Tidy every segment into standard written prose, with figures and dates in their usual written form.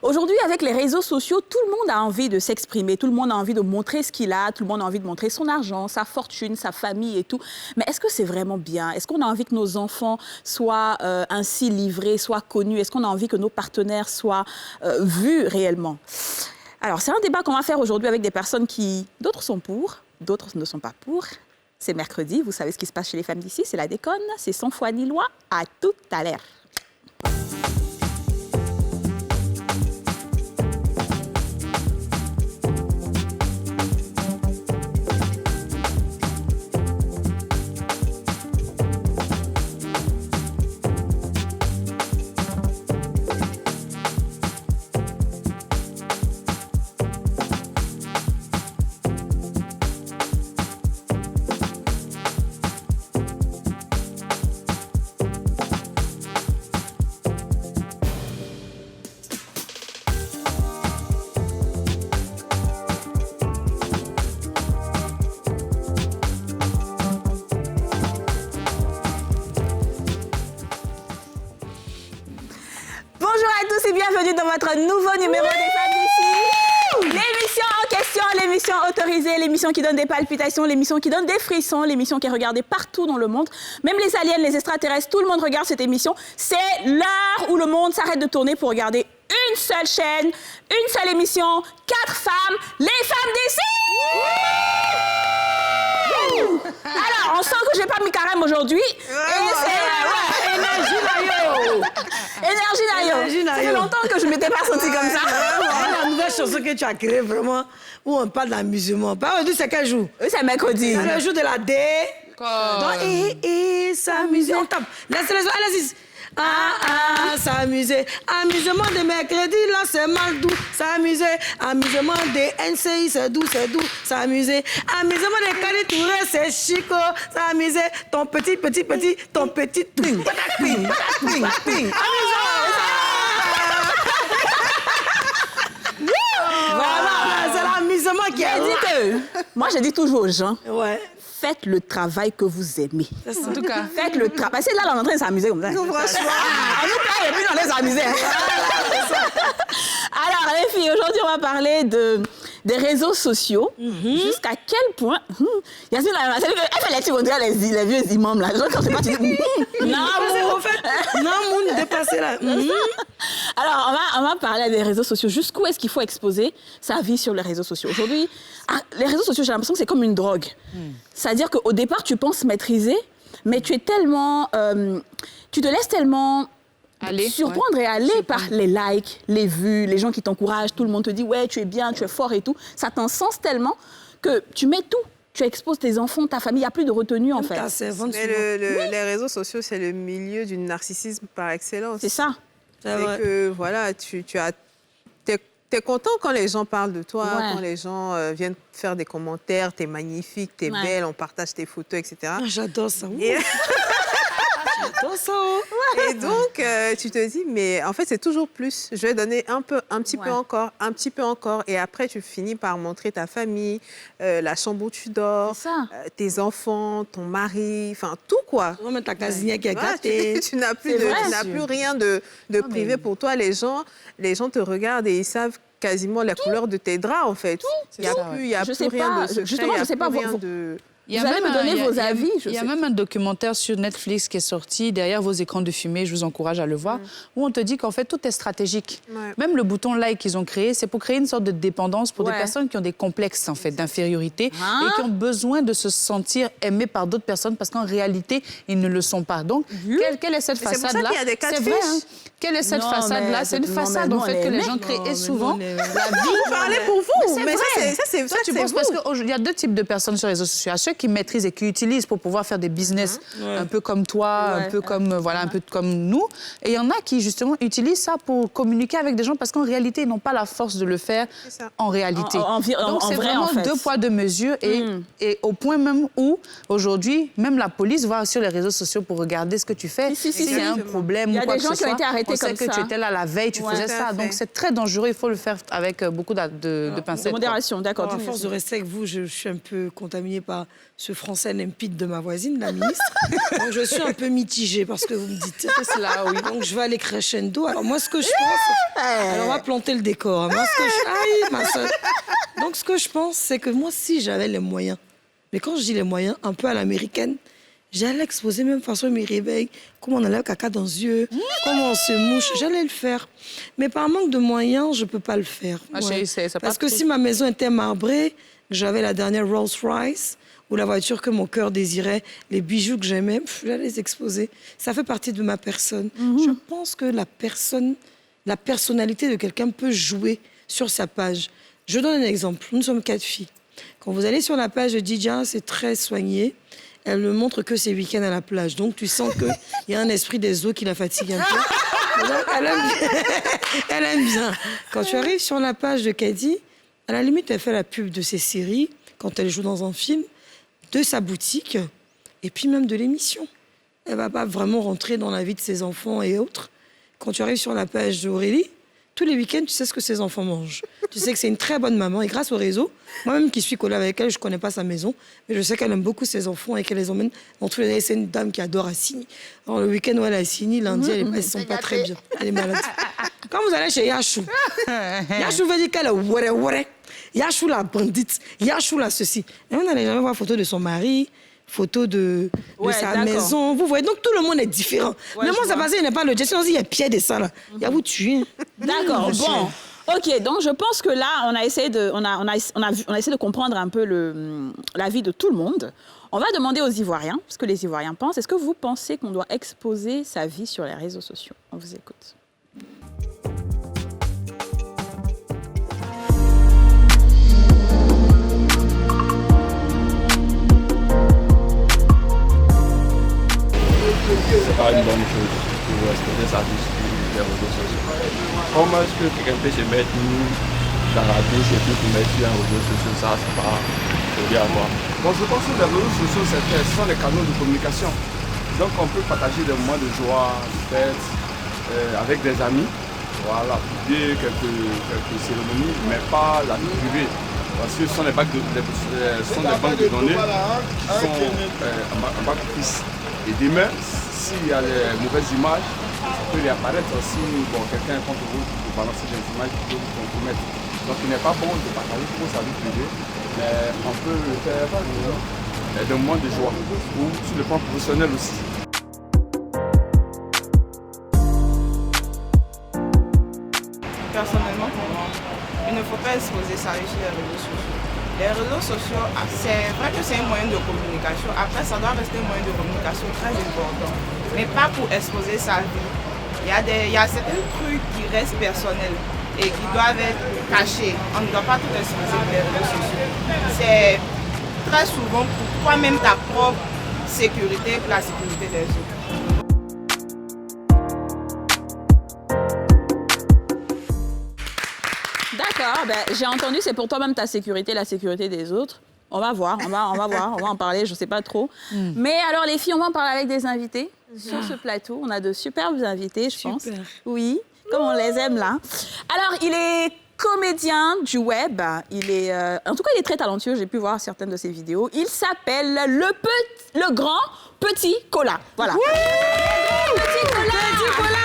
Aujourd'hui, avec les réseaux sociaux, tout le monde a envie de s'exprimer, tout le monde a envie de montrer ce qu'il a, tout le monde a envie de montrer son argent, sa fortune, sa famille et tout. Mais est-ce que c'est vraiment bien? Est-ce qu'on a envie que nos enfants soient ainsi livrés, soient connus? Est-ce qu'on a envie que nos partenaires soient vus réellement? Alors, c'est un débat qu'on va faire aujourd'hui avec des personnes qui... D'autres sont pour, d'autres ne sont pas pour. C'est mercredi, vous savez ce qui se passe chez les femmes d'ici, c'est la déconne, c'est sans foi ni loi. À tout à l'heure. Bienvenue dans votre nouveau numéro des femmes d'ici. L'émission en question, l'émission autorisée, l'émission qui donne des palpitations, l'émission qui donne des frissons, l'émission qui est regardée partout dans le monde. Même les aliens, les extraterrestres, tout le monde regarde cette émission. C'est l'heure où le monde s'arrête de tourner pour regarder une seule chaîne, une seule émission, 4 femmes, les femmes d'ici. Alors, on sent que j'ai pas mis carême aujourd'hui. Énergie Nayo. Énergie Nayo. Ça fait longtemps que je ne m'étais pas sentie comme ça. La nouvelle chanson que tu as créée, vraiment, où on parle d'amusement. Aujourd'hui, c'est quel jour? Oui, c'est mercredi. C'est le jour de la dé. Donc, s'amuser. On tape. Laissez-les, allez-y. S'amuser. Amusement de mercredi, là, c'est mal doux. S'amuser. Amusement de NCI, c'est doux, c'est doux. S'amuser. Amusement de Kali Touré, c'est chico. S'amuser. Ton petit tout. Voilà, c'est l'amusement qui est. Moi, je dis toujours aux gens. Ouais. Faites le travail que vous aimez. En tout cas. Faites le travail. Parce que là, on est en train de s'amuser comme ça. Non, franchement. On nous paye et puis on laisse amuser. Alors, les filles, aujourd'hui, on va parler des réseaux sociaux. Jusqu'à quel point... Yasmine, elle fait les trucs, on dirait les vieux imams, là. Quand c'est pas, tu dis... Non, moun dépassé là. Alors, on va parler des réseaux sociaux. Jusqu'où est-ce qu'il faut exposer sa vie sur les réseaux sociaux? Aujourd'hui, les réseaux sociaux, j'ai l'impression que c'est comme une drogue. C'est-à-dire qu'au départ, tu penses maîtriser, mais tu es tellement... tu te laisses tellement... surprendre et aller par les likes, les vues, les gens qui t'encouragent, tout le monde te dit « ouais, tu es bien, tu es fort et tout ». Ça t'encense tellement que tu mets tout. Tu exposes tes enfants, ta famille, il n'y a plus de retenue en fait. Mais les réseaux sociaux, c'est le milieu du narcissisme par excellence. C'est ça. C'est que voilà, t'es content quand les gens parlent de toi, quand les gens viennent faire des commentaires, t'es magnifique, t'es belle, on partage tes photos, etc. J'adore ça. Et donc, tu te dis, mais en fait, c'est toujours plus. Je vais donner un petit peu encore, un petit peu encore. Et après, tu finis par montrer ta famille, la chambre où tu dors, tes enfants, ton mari, enfin, tout quoi. Non, mais ta casinière qui est gâtée. Tu n'as plus rien de privé pour toi. Les gens te regardent et ils savent quasiment la couleur de tes draps, en fait. Il n'y a plus rien de secret. Justement, je ne sais pas, Vous allez me donner vos avis. Il y a même un documentaire sur Netflix qui est sorti, derrière vos écrans de fumée, je vous encourage à le voir, où on te dit qu'en fait, tout est stratégique. Même le bouton like qu'ils ont créé, c'est pour créer une sorte de dépendance pour des personnes qui ont des complexes en fait, d'infériorité et qui ont besoin de se sentir aimés par d'autres personnes parce qu'en réalité, ils ne le sont pas. Donc, quelle est cette façade-là? C'est vrai, hein? Quelle est cette façade-là? C'est une façade en fait que les gens créent et souvent la vie... Vous parlez pour vous, mais ça, c'est toi, tu penses parce qu'il y a 2 types de personnes sur les réseaux sociaux. Ceux qui maîtrisent et qui utilisent pour pouvoir faire des business un peu comme toi, un peu comme un peu comme nous. Et il y en a qui justement utilisent ça pour communiquer avec des gens parce qu'en réalité ils n'ont pas la force de le faire en réalité. Donc c'est vraiment 2 poids 2 mesures et au point même où aujourd'hui même la police va sur les réseaux sociaux pour regarder ce que tu fais. Si c'est un problème ou quoi que ce soit. Il y a des gens qui ont été arrêtés rester comme ça. On sait que tu étais là la veille, tu faisais ça. Donc, c'est très dangereux. Il faut le faire avec beaucoup de pincettes. De modération, d'accord. À force de rester avec vous, je suis un peu contaminée par ce français limpide de ma voisine, la ministre. Donc, je suis un peu mitigée parce que vous me dites. C'est cela, oui. Donc, je vais aller crescendo. Alors, moi, ce que je pense... Alors, on va planter le décor. Moi, ce que je... Aïe, ma soeur. Donc, ce que je pense, c'est que moi, si j'avais les moyens, mais quand je dis les moyens, un peu à l'américaine, j'allais exposer même façon mes réveils, comment on a le caca dans les yeux, comment on se mouche, j'allais le faire. Mais par manque de moyens, je ne peux pas le faire. Chérie, parce que si ma maison était marbrée, que j'avais la dernière Rolls-Royce, ou la voiture que mon cœur désirait, les bijoux que j'aimais, j'allais les exposer. Ça fait partie de ma personne. Je pense que la personnalité de quelqu'un peut jouer sur sa page. Je donne un exemple. Nous sommes 4 filles. Quand vous allez sur la page de Didia, c'est très soigné. Elle ne montre que ses week-ends à la plage. Donc, tu sens qu'il y a un esprit des eaux qui la fatigue un peu. Donc, elle aime bien. Quand tu arrives sur la page de Kadi, à la limite, elle fait la pub de ses séries, quand elle joue dans un film, de sa boutique, et puis même de l'émission. Elle ne va pas vraiment rentrer dans la vie de ses enfants et autres. Quand tu arrives sur la page d'Aurélie, tous les week-ends, tu sais ce que ses enfants mangent. Tu sais que c'est une très bonne maman. Et grâce au réseau, moi-même qui suis collée avec elle, je ne connais pas sa maison, mais je sais qu'elle aime beaucoup ses enfants et qu'elle les emmène dans tous les... C'est une dame qui adore Assini. Alors, le week-end où elle est à Assini, lundi, elle ne se sent pas très bien. Elle est malade. Quand vous allez chez Yachou, Yachou veut dire qu'elle est ouare. Yachou la bandite. Yachou la ceci. Et on n'allait jamais voir photo de son mari, photo de sa maison. Vous voyez, donc tout le monde est différent. Mais moi, ça passait, il n'est pas le gestion. Il y a Pierre de ça, là. Il y a vous tuer. D'accord, bon. OK, donc je pense que là, on a essayé de comprendre un peu la vie de tout le monde. On va demander aux Ivoiriens, ce que les Ivoiriens pensent. Est-ce que vous pensez qu'on doit exposer sa vie sur les réseaux sociaux? On vous écoute. C'est pas une bonne chose pour exposer sa vie sur les réseaux sociaux. Comment est-ce que quelqu'un peut se mettre dans la douche et puis pour mettre sur un réseau social, ça c'est pas obligatoire. Bon, je pense que les réseaux sociaux, ce sont les canaux de communication. Donc on peut partager des moments de joie, de fête, avec des amis. Voilà, publier quelques cérémonies, mais pas la vie privée. Parce que ce sont des banques de données qui sont en bac fixe. Et demain, s'il y a les mauvaises images, ça peut y apparaître si quelqu'un est contre vous pour balancer des images qui peuvent vous compromettre. Donc il n'est pas bon de partager trop sa vie privée, mais on peut le faire des moments de joie, ou sur le plan professionnel aussi. Personnellement, pour moi, il ne faut pas exposer sa vie sur les réseaux sociaux. Les réseaux sociaux, c'est vrai que c'est un moyen de communication. Après, ça doit rester un moyen de communication très important. Mais pas pour exposer sa vie. Il y a certains trucs qui restent personnels et qui doivent être cachés. On ne doit pas tout exposer sur les réseaux sociaux. C'est très souvent pour toi-même ta propre sécurité et pour la sécurité des autres. D'accord, j'ai entendu, c'est pour toi-même ta sécurité, la sécurité des autres. On va voir, on va en parler, je ne sais pas trop. Mais alors les filles, on va en parler avec des invités sur ce plateau. On a de superbes invités, je pense. Oui, comme on les aime là. Alors, il est comédien du web. En tout cas, il est très talentueux. J'ai pu voir certaines de ses vidéos. Il s'appelle le grand Petit Cola. Voilà. Petit Cola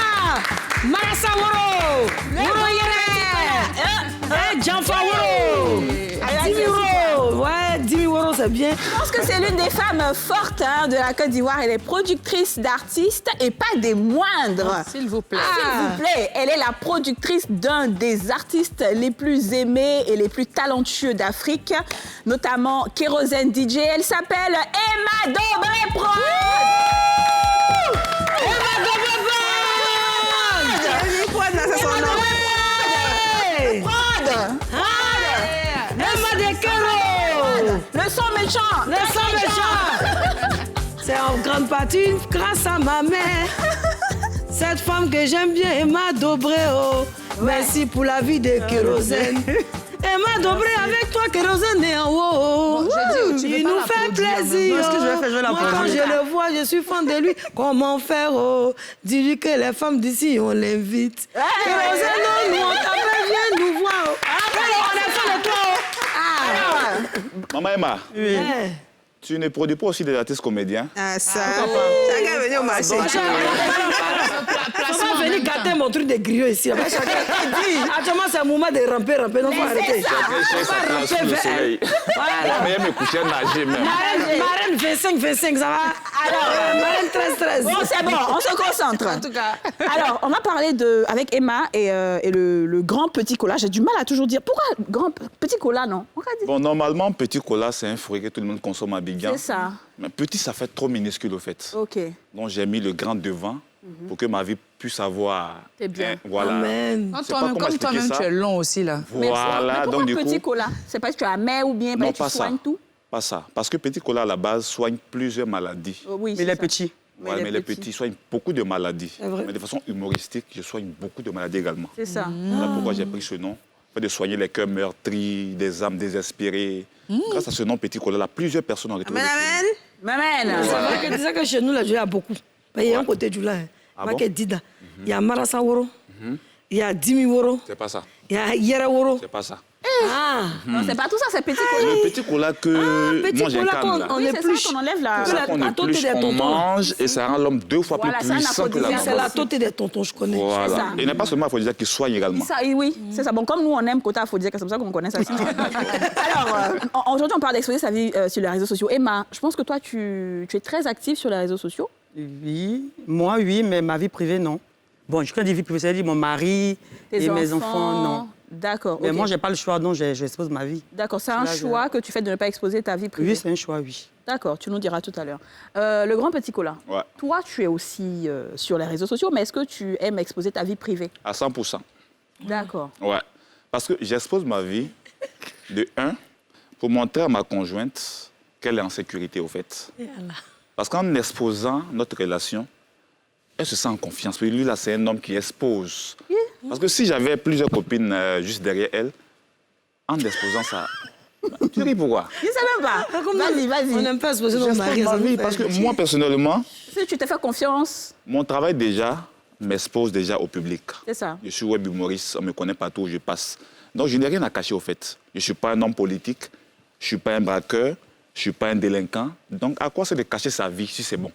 Marassa Woro Janfaworo 10 000 euros. Ouais, 10 000 euros, c'est bien. Je pense que c'est l'une des femmes fortes de la Côte d'Ivoire. Elle est productrice d'artistes et pas des moindres. S'il vous plaît. S'il vous plaît. Elle est la productrice d'un des artistes les plus aimés et les plus talentueux d'Afrique, notamment Kérosène DJ. Elle s'appelle Emma Dobré Prod. Emma Dobré Prod. Le son méchant. Le son méchant. C'est en grande partie grâce à ma mère. Cette femme que j'aime bien, Emma Dobré. Merci pour la vie de Kérosène. Emma Dobré avec toi, kérosène est en haut. Bon, j'ai dit, tu veux Il pas nous la fait produire, plaisir. mais- Non, ce que je vais faire, je vais la Moi, quand produire. je le vois, je suis fan de lui. Comment faire, oh? Dis-lui que les femmes d'ici, on l'invite. Kérosène, non, nous, on t'appelle, viens nous voir. On est fan de toi. Maman Emma, Eh. tu ne produis pas aussi des artistes comédiens? Ah, ça. Chacun est venu au marché. On va venir gâter mon truc de griot ici. Actuellement, c'est un moment de ramper. Non, faut arrêter. Chacun sa place sous le soleil. Voilà. Mais me coucher nager même. Marraine 25, ça va? Alors, Marraine 13. Bon, c'est bon, on se concentre. En tout cas. Alors, on va parler avec Emma et le grand petit cola. J'ai du mal à toujours dire. Pourquoi grand petit cola, non? On va dire. Bon, normalement, petit cola, c'est un fruit que tout le monde consomme à Abidjan. C'est ça. Mais petit, ça fait trop minuscule, au fait. OK. Donc, j'ai mis le grand devant pour que ma vie puisse avoir... C'est bien. Voilà. Amen. Quand sais pas toi-même, comment comme expliquer toi-même, ça. tu es long aussi, là. Voilà, mais donc pourquoi du petit coup... cola? C'est parce que tu as mets ou bien Non, parce que pas tu ça. soignes tout? Pas ça. Parce que petit cola, à la base, soigne plusieurs maladies. Oui, Mais c'est les ça. petits. Voilà, mais les petits soignent beaucoup de maladies. C'est vrai. Mais de façon humoristique, je soigne beaucoup de maladies également. C'est ça. Voilà pourquoi j'ai pris ce nom. Fait de soigner les cœurs meurtris, des âmes désespérées. Grâce à ce nom Petit Cola, là, plusieurs personnes ont retrouvé Amen, le amen. Maman. C'est vrai que disais que chez nous, là, il y a beaucoup. Il y a un côté du lait. Ah Il bon? y a Dida. Il y a Marassa Woro. Il y a Dimi Woro. C'est pas ça. Il y a Yera Woro. C'est pas ça. Ah. Non, c'est pas tout ça, c'est petit cola. Le Petit Cola que Petit moi cola j'incarne là. qu'on Oui, c'est épluche. ça qu'on enlève la... Que C'est la- ça qu'on la tôte épluche, des qu'on tontons. mange et ça rend l'homme 2 fois Voilà, plus c'est un puissant que la aphrodisiaque, C'est maman. la tôte des tontons, je connais. C'est ça. Voilà. Et n'est pas seulement aphrodisiaque qui soigne également. Ça, oui, c'est ça. Bon, comme nous, on aime Kota Aphrodisiaque, c'est comme ça qu'on connaît ça. Alors, aujourd'hui, on parle d'exposer sa vie sur les réseaux sociaux. Emma, je pense que toi, tu es très active sur les réseaux sociaux. Oui, moi oui, mais ma vie privée, non. Bon, je connais des vies privées, c'est-à-dire mon mari Tes et mes enfants, non. D'accord. Mais ok. moi, je n'ai pas le choix, donc j'expose ma vie. D'accord, c'est un Là, je- choix que tu fais de ne pas exposer ta vie privée. Oui, c'est un choix, oui. D'accord, tu nous diras tout à l'heure. Le grand petit cola, Ouais, toi, tu es aussi sur les réseaux sociaux, mais est-ce que tu aimes exposer ta vie privée? à 100%. D'accord. Ouais. Parce que j'expose ma vie de 1 pour montrer à ma conjointe qu'elle est en sécurité, au fait. Parce qu'en exposant notre relation, elle se sent en confiance. Puis lui, là, c'est un homme qui expose. Parce que si j'avais plusieurs copines juste derrière elle, en exposant ça... Tu ris pourquoi? Je ne sais même pas. Vas-y, On vas-y. n'aime pas se poser nos J'expose maris. ma vie parce que moi, personnellement, Si tu te fais confiance, mon travail déjà m'expose déjà au public. c'est ça. Je suis web humoriste, on me connaît partout où je passe. Donc je n'ai rien à cacher au fait. Je ne suis pas un homme politique, je ne suis pas un braqueur, je ne suis pas un délinquant. Donc à quoi c'est de cacher sa vie si c'est bon?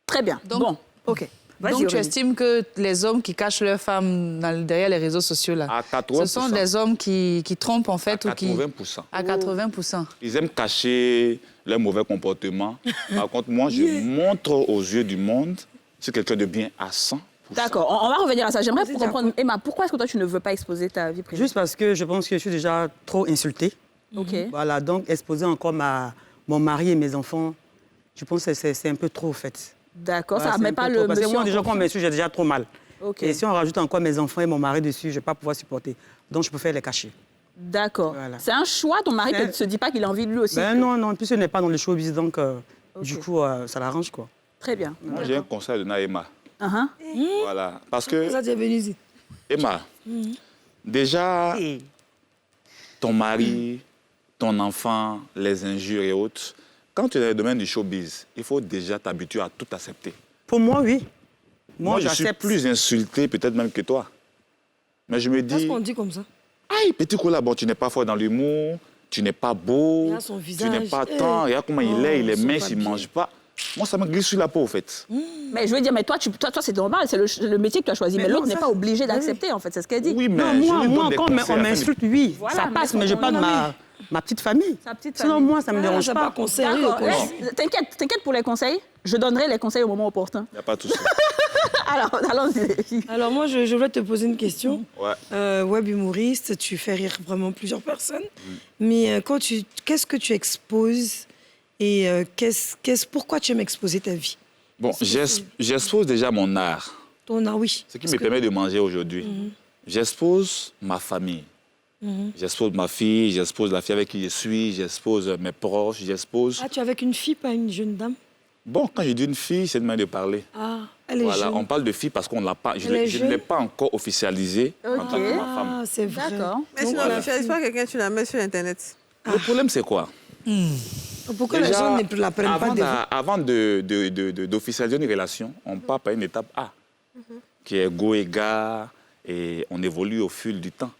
Très bien. Donc- bon, OK. Vas-y, Donc, tu Aurélie. estimes que les hommes qui cachent leurs femmes derrière les réseaux sociaux, là, À 80%. ce sont des hommes qui trompent, en fait, À ou qui... 80%. À 80%. Ils aiment cacher leur mauvais comportement. Par contre, moi, je montre aux yeux du monde, c'est quelqu'un de bien à 100%. D'accord, on va revenir à ça. J'aimerais comprendre, Emma, pourquoi est-ce que toi, tu ne veux pas exposer ta vie privée? Juste parce que je pense que je suis déjà trop insultée. OK. Voilà, donc exposer encore mon mari et mes enfants, je pense que c'est un peu trop, au fait. D'accord, Voilà, ça c'est ne met un pas peu le trop. Parce que monsieur moi, en déjà, quand on conflit. m'insulte, j'ai déjà trop mal. OK. Et si on rajoute encore mes enfants et mon mari dessus, je ne vais pas pouvoir supporter. Donc, je préfère les cacher. D'accord. Voilà. C'est un choix, ton mari ne se dit pas qu'il a envie de lui aussi. Ben non, non, puisque je n'ai pas dans le showbiz, donc du coup, ça l'arrange, quoi. Très bien. Moi, j'ai un conseil à donner à Emma. Uh-huh. Voilà. Parce que, Ça, tu es venu ici. Emma, déjà, ton mari, ton enfant, les injures et autres, quand tu es dans le domaine du showbiz, il faut déjà t'habituer à tout accepter. Pour moi, oui. Moi, je suis j'accepte. plus insulté peut-être même que toi. Mais je me Qu'est-ce dis, qu'on dit comme ça? aïe, petit cola, bon, tu n'es pas fort dans l'humour, tu n'es pas beau, Il a son tu visage. n'es pas Eh. tant, regarde comment il est Oh, mince, son il ne papier. mange pas. Moi, ça me glisse sur la peau, au fait. Mais je veux dire, mais toi, c'est normal, c'est le métier que tu as choisi. Mais Mais l'autre non, n'est ça, pas obligé d'accepter, en fait, c'est ce qu'elle dit. Oui, mais Non, je moi, lui donne moi des quand conseils on afin de- m'insulte, oui, Voilà, ça mais passe, son mais je parle de famille. ma petite famille. Sa petite Sinon, famille. moi, ça ne me dérange j'ai pas. pas conseillé. D'accord, t'inquiète pour les conseils. Je donnerai les conseils au moment opportun. Il n'y a pas de souci. Alors, allons-y. Alors moi, je voulais te poser une question. Ouais. Web humoriste, tu fais rire vraiment plusieurs personnes. Mais qu'est-ce que tu exposes et pourquoi tu aimes exposer ta vie? Bon, j'expose déjà mon art, Ton art, oui. ce qui me permet de manger aujourd'hui. J'expose ma famille. J'expose ma fille, j'expose la fille avec qui je suis, j'expose mes proches, j'expose... Ah, tu es avec une fille, pas une jeune dame? Bon, quand je dis une fille, c'est de manière de parler. Ah, Voilà, on parle de fille parce qu'on l'a pas. Je ne l'ai pas encore officialisé en tant que ma femme. C'est vrai. D'accord. Mais tu n'officialises pas quelqu'un, tu la mets sur Internet. Le problème, c'est quoi? Pourquoi les gens ne la prennent pas de vous? Avant d'officialiser une relation, on part par une étape A, qui est go et gars, et on évolue au fil du temps.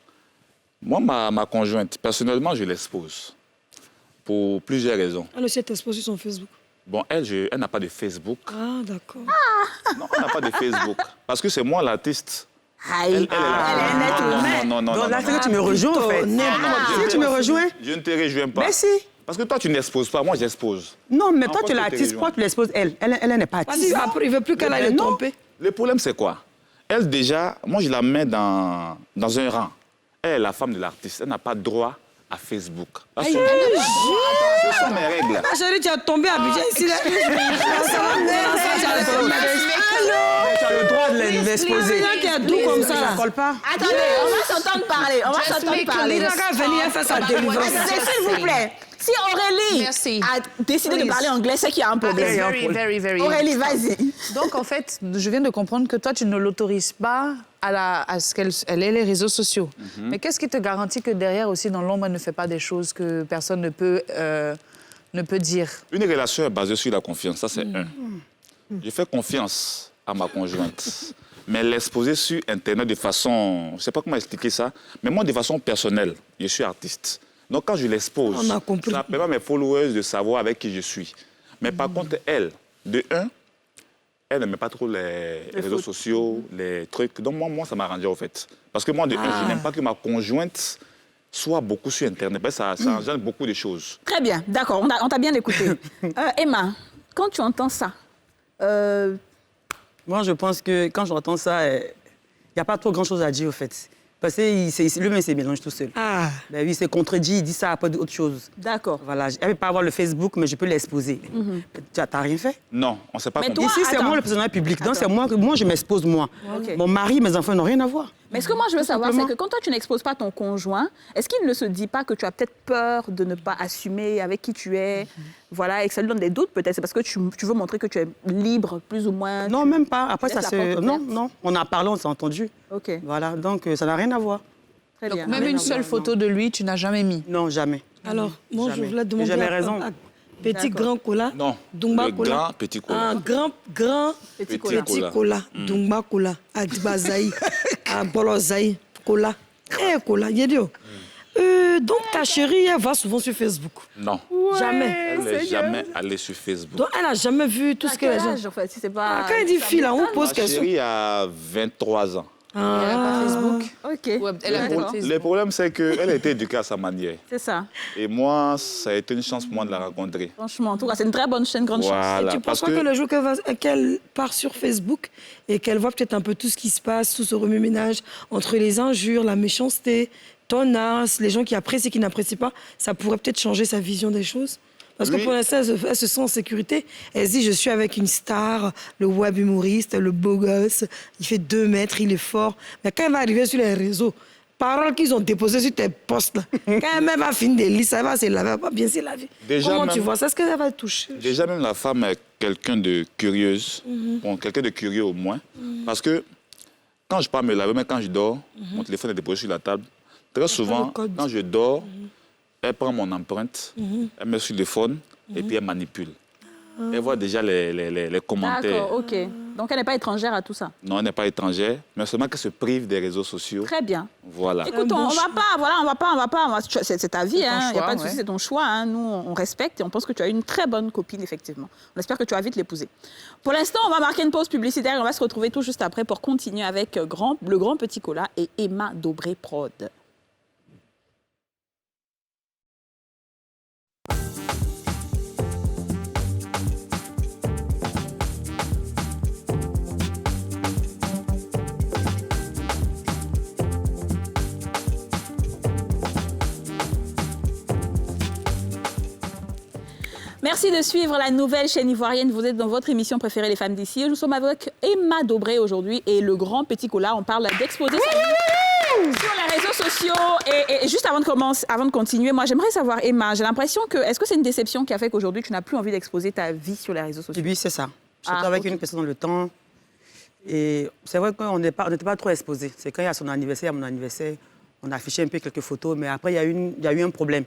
Moi, ma conjointe, personnellement, je l'expose. Pour plusieurs raisons. Elle aussi est exposée sur son Facebook. Bon, elle n'a pas de Facebook. Ah, d'accord. Non, elle n'a pas de Facebook. Parce que c'est moi l'artiste. Elle est nette. Non. Donc là, c'est que tu me rejoins, en fait. Si tu me rejoins... Je ne te rejoins pas. Mais si. Parce que toi, tu n'exposes pas, moi, j'expose. Non, mais toi, Pourquoi tu es je te l'artiste. rejoins? Pourquoi tu l'exposes, elle? Elle n'est pas artiste. Vas-y, après, il ne veut plus qu'elle aille le tromper. Le problème, c'est quoi? Elle, déjà, moi, je la mets dans un rang. Elle est la femme de l'artiste. Elle n'a pas droit à Facebook. Ce sont mes règles. Ah, chérie, tu as tombé à budget ici. Là. Tu as le droit de l'exposer. C'est qui est doux comme ça. Ça ne colle pas. Attendez, on va s'entendre parler. On va s'entendre parler. Il a qu'à venir faire sa délivrance. S'il vous plaît. Si Aurélie Merci. a décidé de parler anglais, c'est qu'il y a un problème. Very. Aurélie, vas-y. Donc, en fait, je viens de comprendre que toi, tu ne l'autorises pas à ce qu'elle ait les réseaux sociaux. Mais qu'est-ce qui te garantit que derrière aussi, dans l'ombre, elle ne fait pas des choses que personne ne peut dire? Une relation est basée sur la confiance, ça c'est un. Je fais confiance à ma conjointe. Mais l'exposer sur Internet de façon... Je ne sais pas comment expliquer ça, mais moi, de façon personnelle, je suis artiste. Donc, quand je l'expose, ça permet à mes followers de savoir avec qui je suis. Mais par contre, elle, de un, elle n'aime pas trop les réseaux sociaux, les trucs. Donc, moi, ça m'arrangeait, au fait. Parce que moi, de un, je n'aime pas que ma conjointe soit beaucoup sur Internet. Ça engendre beaucoup de choses. Très bien, d'accord, on t'a bien écouté. Emma, quand tu entends ça, Moi, je pense que quand j'entends ça, il n'y a pas trop grand-chose à dire, au fait. Parce que lui-même, il se mélange tout seul. Ah. Ben oui, il s'est contredit, il dit ça après autre chose. d'accord. Voilà, je ne vais pas avoir le Facebook, mais je peux l'exposer. Tu n'as rien fait? Non, on ne s'est pas Mais compris. toi, Ici, c'est attends. moi le personnage public. Donc, c'est moi je m'expose, moi. Ok. Mon mari, mes enfants n'ont rien à voir. Mais ce que moi je veux savoir, c'est simplement. que quand toi tu n'exposes pas ton conjoint, est-ce qu'il ne se dit pas que tu as peut-être peur de ne pas assumer avec qui tu es, voilà, et que ça lui donne des doutes peut-être? C'est parce que tu veux montrer que tu es libre, plus ou moins? Non, même pas. Après, laisses ça la porte se... Non, ouverte. non. On a parlé, on s'est entendu. Ok, Voilà, donc ça n'a rien à voir. très bien. Même une seule photo de lui, tu n'as jamais mis. Non, jamais. Alors, moi, je Jamais. voulais demander Jamais raison. à Petit Grand Cola. Non, Dumba le Cola. grand petit cola. Un grand Petit cola. petit cola. Dumba Cola. À Dibazaï. À Bolozaï. Cola. Eh, cola. Yedio. Donc, ta chérie, elle va souvent sur Facebook. Non, Jamais. elle n'est jamais allée sur Facebook. Donc, elle n'a jamais vu tout ce que les gens... en fait, si c'est pas... Ah, quand elle dit fille, là, on pose Ma question. chérie a 23 ans. Elle n'a pas Facebook. Ok, Ouais, elle a d'accord. peut-être Facebook. Le problème, c'est qu'elle a été éduquée à sa manière. C'est ça. Et moi, ça a été une chance pour moi de la rencontrer. Franchement, en tout cas, c'est une très bonne chaîne, grande chance. Voilà, Tu penses pas que le jour qu'elle part sur Facebook et qu'elle voit peut-être un peu tout ce qui se passe, tout ce remue-ménage entre les injures, la méchanceté, ton art, les gens qui apprécient et qui n'apprécient pas, ça pourrait peut-être changer sa vision des choses? Parce que Oui. pour l'instant, elle se sent en sécurité. Elle se dit, je suis avec une star, le web humoriste, le beau gosse, il fait 2 mètres, il est fort. Mais quand elle va arriver sur les réseaux, paroles qu'ils ont déposées sur tes posts, là, quand elle va finir des listes, elle va se laver, elle va bien se laver. Déjà, Comment même- tu vois ça? Est-ce qu'elle va te toucher? Déjà, même la femme est quelqu'un de curieuse. Bon, quelqu'un de curieux au moins. Parce que quand je pars me laver, même quand je dors, mon téléphone est déposé sur la table. Très souvent, code. quand je dors, elle prend mon empreinte, elle met sur le téléphone et puis elle manipule. Elle voit déjà les commentaires. D'accord, ok. Donc, elle n'est pas étrangère à tout ça. Non, elle n'est pas étrangère, mais seulement qu'elle se prive des réseaux sociaux. Très bien. Voilà. Écoute, on va pas. C'est ta vie, C'est ton hein. Il n'y a choix, pas de souci, ouais. c'est ton choix. Hein. Nous, on respecte et on pense que tu as une très bonne copine, effectivement. On espère que tu vas vite l'épouser. Pour l'instant, on va marquer une pause publicitaire et on va se retrouver tout juste après pour continuer avec le grand petit cola et Emma Dobré-Prod. Merci de suivre la nouvelle chaîne ivoirienne. Vous êtes dans votre émission préférée, Les Femmes d'ici. Nous sommes avec Emma Dobré aujourd'hui et le grand petit cola. On parle d'exposer sa vie sur les réseaux sociaux. Et juste avant de continuer, moi, j'aimerais savoir, Emma, j'ai l'impression que... Est-ce que c'est une déception qui a fait qu'aujourd'hui, tu n'as plus envie d'exposer ta vie sur les réseaux sociaux? Et puis, c'est ça. Surtout Ah, avec ok. une personne dans le temps. Et c'est vrai qu'on n'était pas trop exposés. C'est quand il y a son anniversaire, mon anniversaire, on a affiché un peu quelques photos, mais après, il y a eu un problème.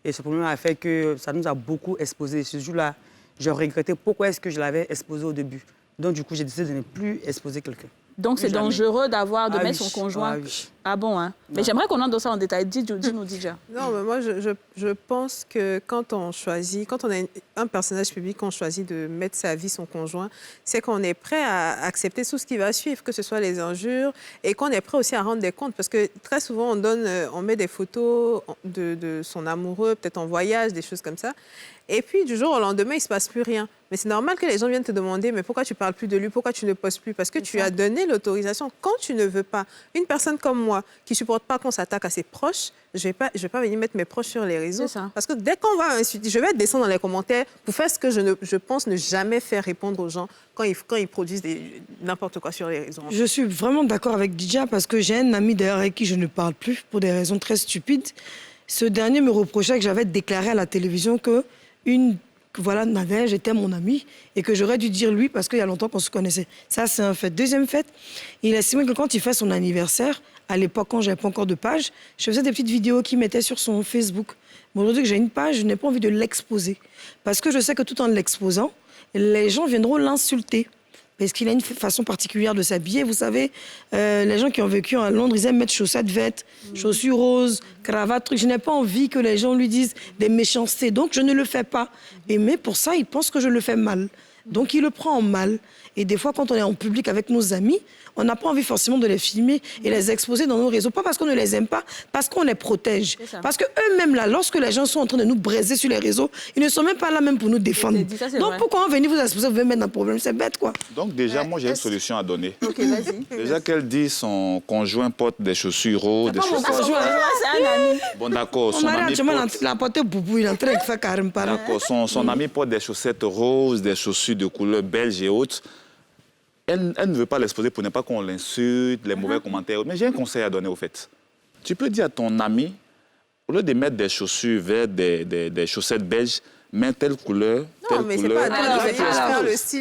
Et ce problème a fait que ça nous a beaucoup exposés. Ce jour-là, j'ai regretté pourquoi est-ce que je l'avais exposé au début. Donc, du coup, j'ai décidé de ne plus exposer quelqu'un. Donc, c'est dangereux de mettre son conjoint. Ah bon, hein? Mais j'aimerais qu'on entre dans ça en détail. Dis-nous, Didja. Non, mais moi, je pense que quand on a un personnage public, qu'on choisit de mettre sa vie, son conjoint, c'est qu'on est prêt à accepter tout ce qui va suivre, que ce soit les injures, et qu'on est prêt aussi à rendre des comptes. Parce que très souvent, on met des photos de son amoureux, peut-être en voyage, des choses comme ça. Et puis, du jour au lendemain, il ne se passe plus rien. Mais c'est normal que les gens viennent te demander, mais pourquoi tu ne parles plus de lui, pourquoi tu ne postes plus? Parce que tu as donné l'autorisation. Quand tu ne veux pas, une personne comme moi, qui ne supporte pas qu'on s'attaque à ses proches, je ne vais pas venir mettre mes proches sur les réseaux. Parce que dès qu'on va insulter, je vais descendre dans les commentaires pour faire ce que je pense ne jamais faire répondre aux gens quand ils produisent n'importe quoi sur les réseaux. Je suis vraiment d'accord avec Didja parce que j'ai un ami d'ailleurs avec qui je ne parle plus pour des raisons très stupides. Ce dernier me reprochait que j'avais déclaré à la télévision que Nadège était mon ami et que j'aurais dû dire lui parce qu'il y a longtemps qu'on se connaissait. Ça, c'est un fait. Deuxième fait, il estimait que quand il fait son anniversaire, à l'époque, quand je n'avais pas encore de page, je faisais des petites vidéos qu'il mettait sur son Facebook. Mais aujourd'hui que j'ai une page, je n'ai pas envie de l'exposer. Parce que je sais que tout en l'exposant, les gens viendront l'insulter. Parce qu'il a une façon particulière de s'habiller. Vous savez, les gens qui ont vécu à Londres, ils aiment mettre chaussettes vertes, chaussures roses, cravate, trucs. Je n'ai pas envie que les gens lui disent des méchancetés. Donc, je ne le fais pas. Mais pour ça, il pense que je le fais mal. Donc, il le prend en mal. Et des fois, quand on est en public avec nos amis, on n'a pas envie forcément de les filmer et les exposer dans nos réseaux. Pas parce qu'on ne les aime pas, parce qu'on les protège. Parce qu'eux-mêmes, là, lorsque les gens sont en train de nous braiser sur les réseaux, ils ne sont même pas là même pour nous défendre. Donc, pourquoi on venir vous exposer, vous mettre dans un problème? C'est bête, quoi. Donc, déjà, moi, j'ai une solution à donner. OK, vas-y. Déjà qu'elle dit son conjoint porte des chaussures roses, des chaussures... C'est un ami. Bon, d'accord, son ami son ami porte des chaussettes roses, des chaussures de couleur belge et autres. Elle ne veut pas l'exposer pour ne pas qu'on l'insulte, les mauvais commentaires. Mais j'ai un conseil à donner, au fait. Tu peux dire à ton ami, au lieu de mettre des chaussures vertes, des chaussettes belges, mets telle couleur, telle couleur.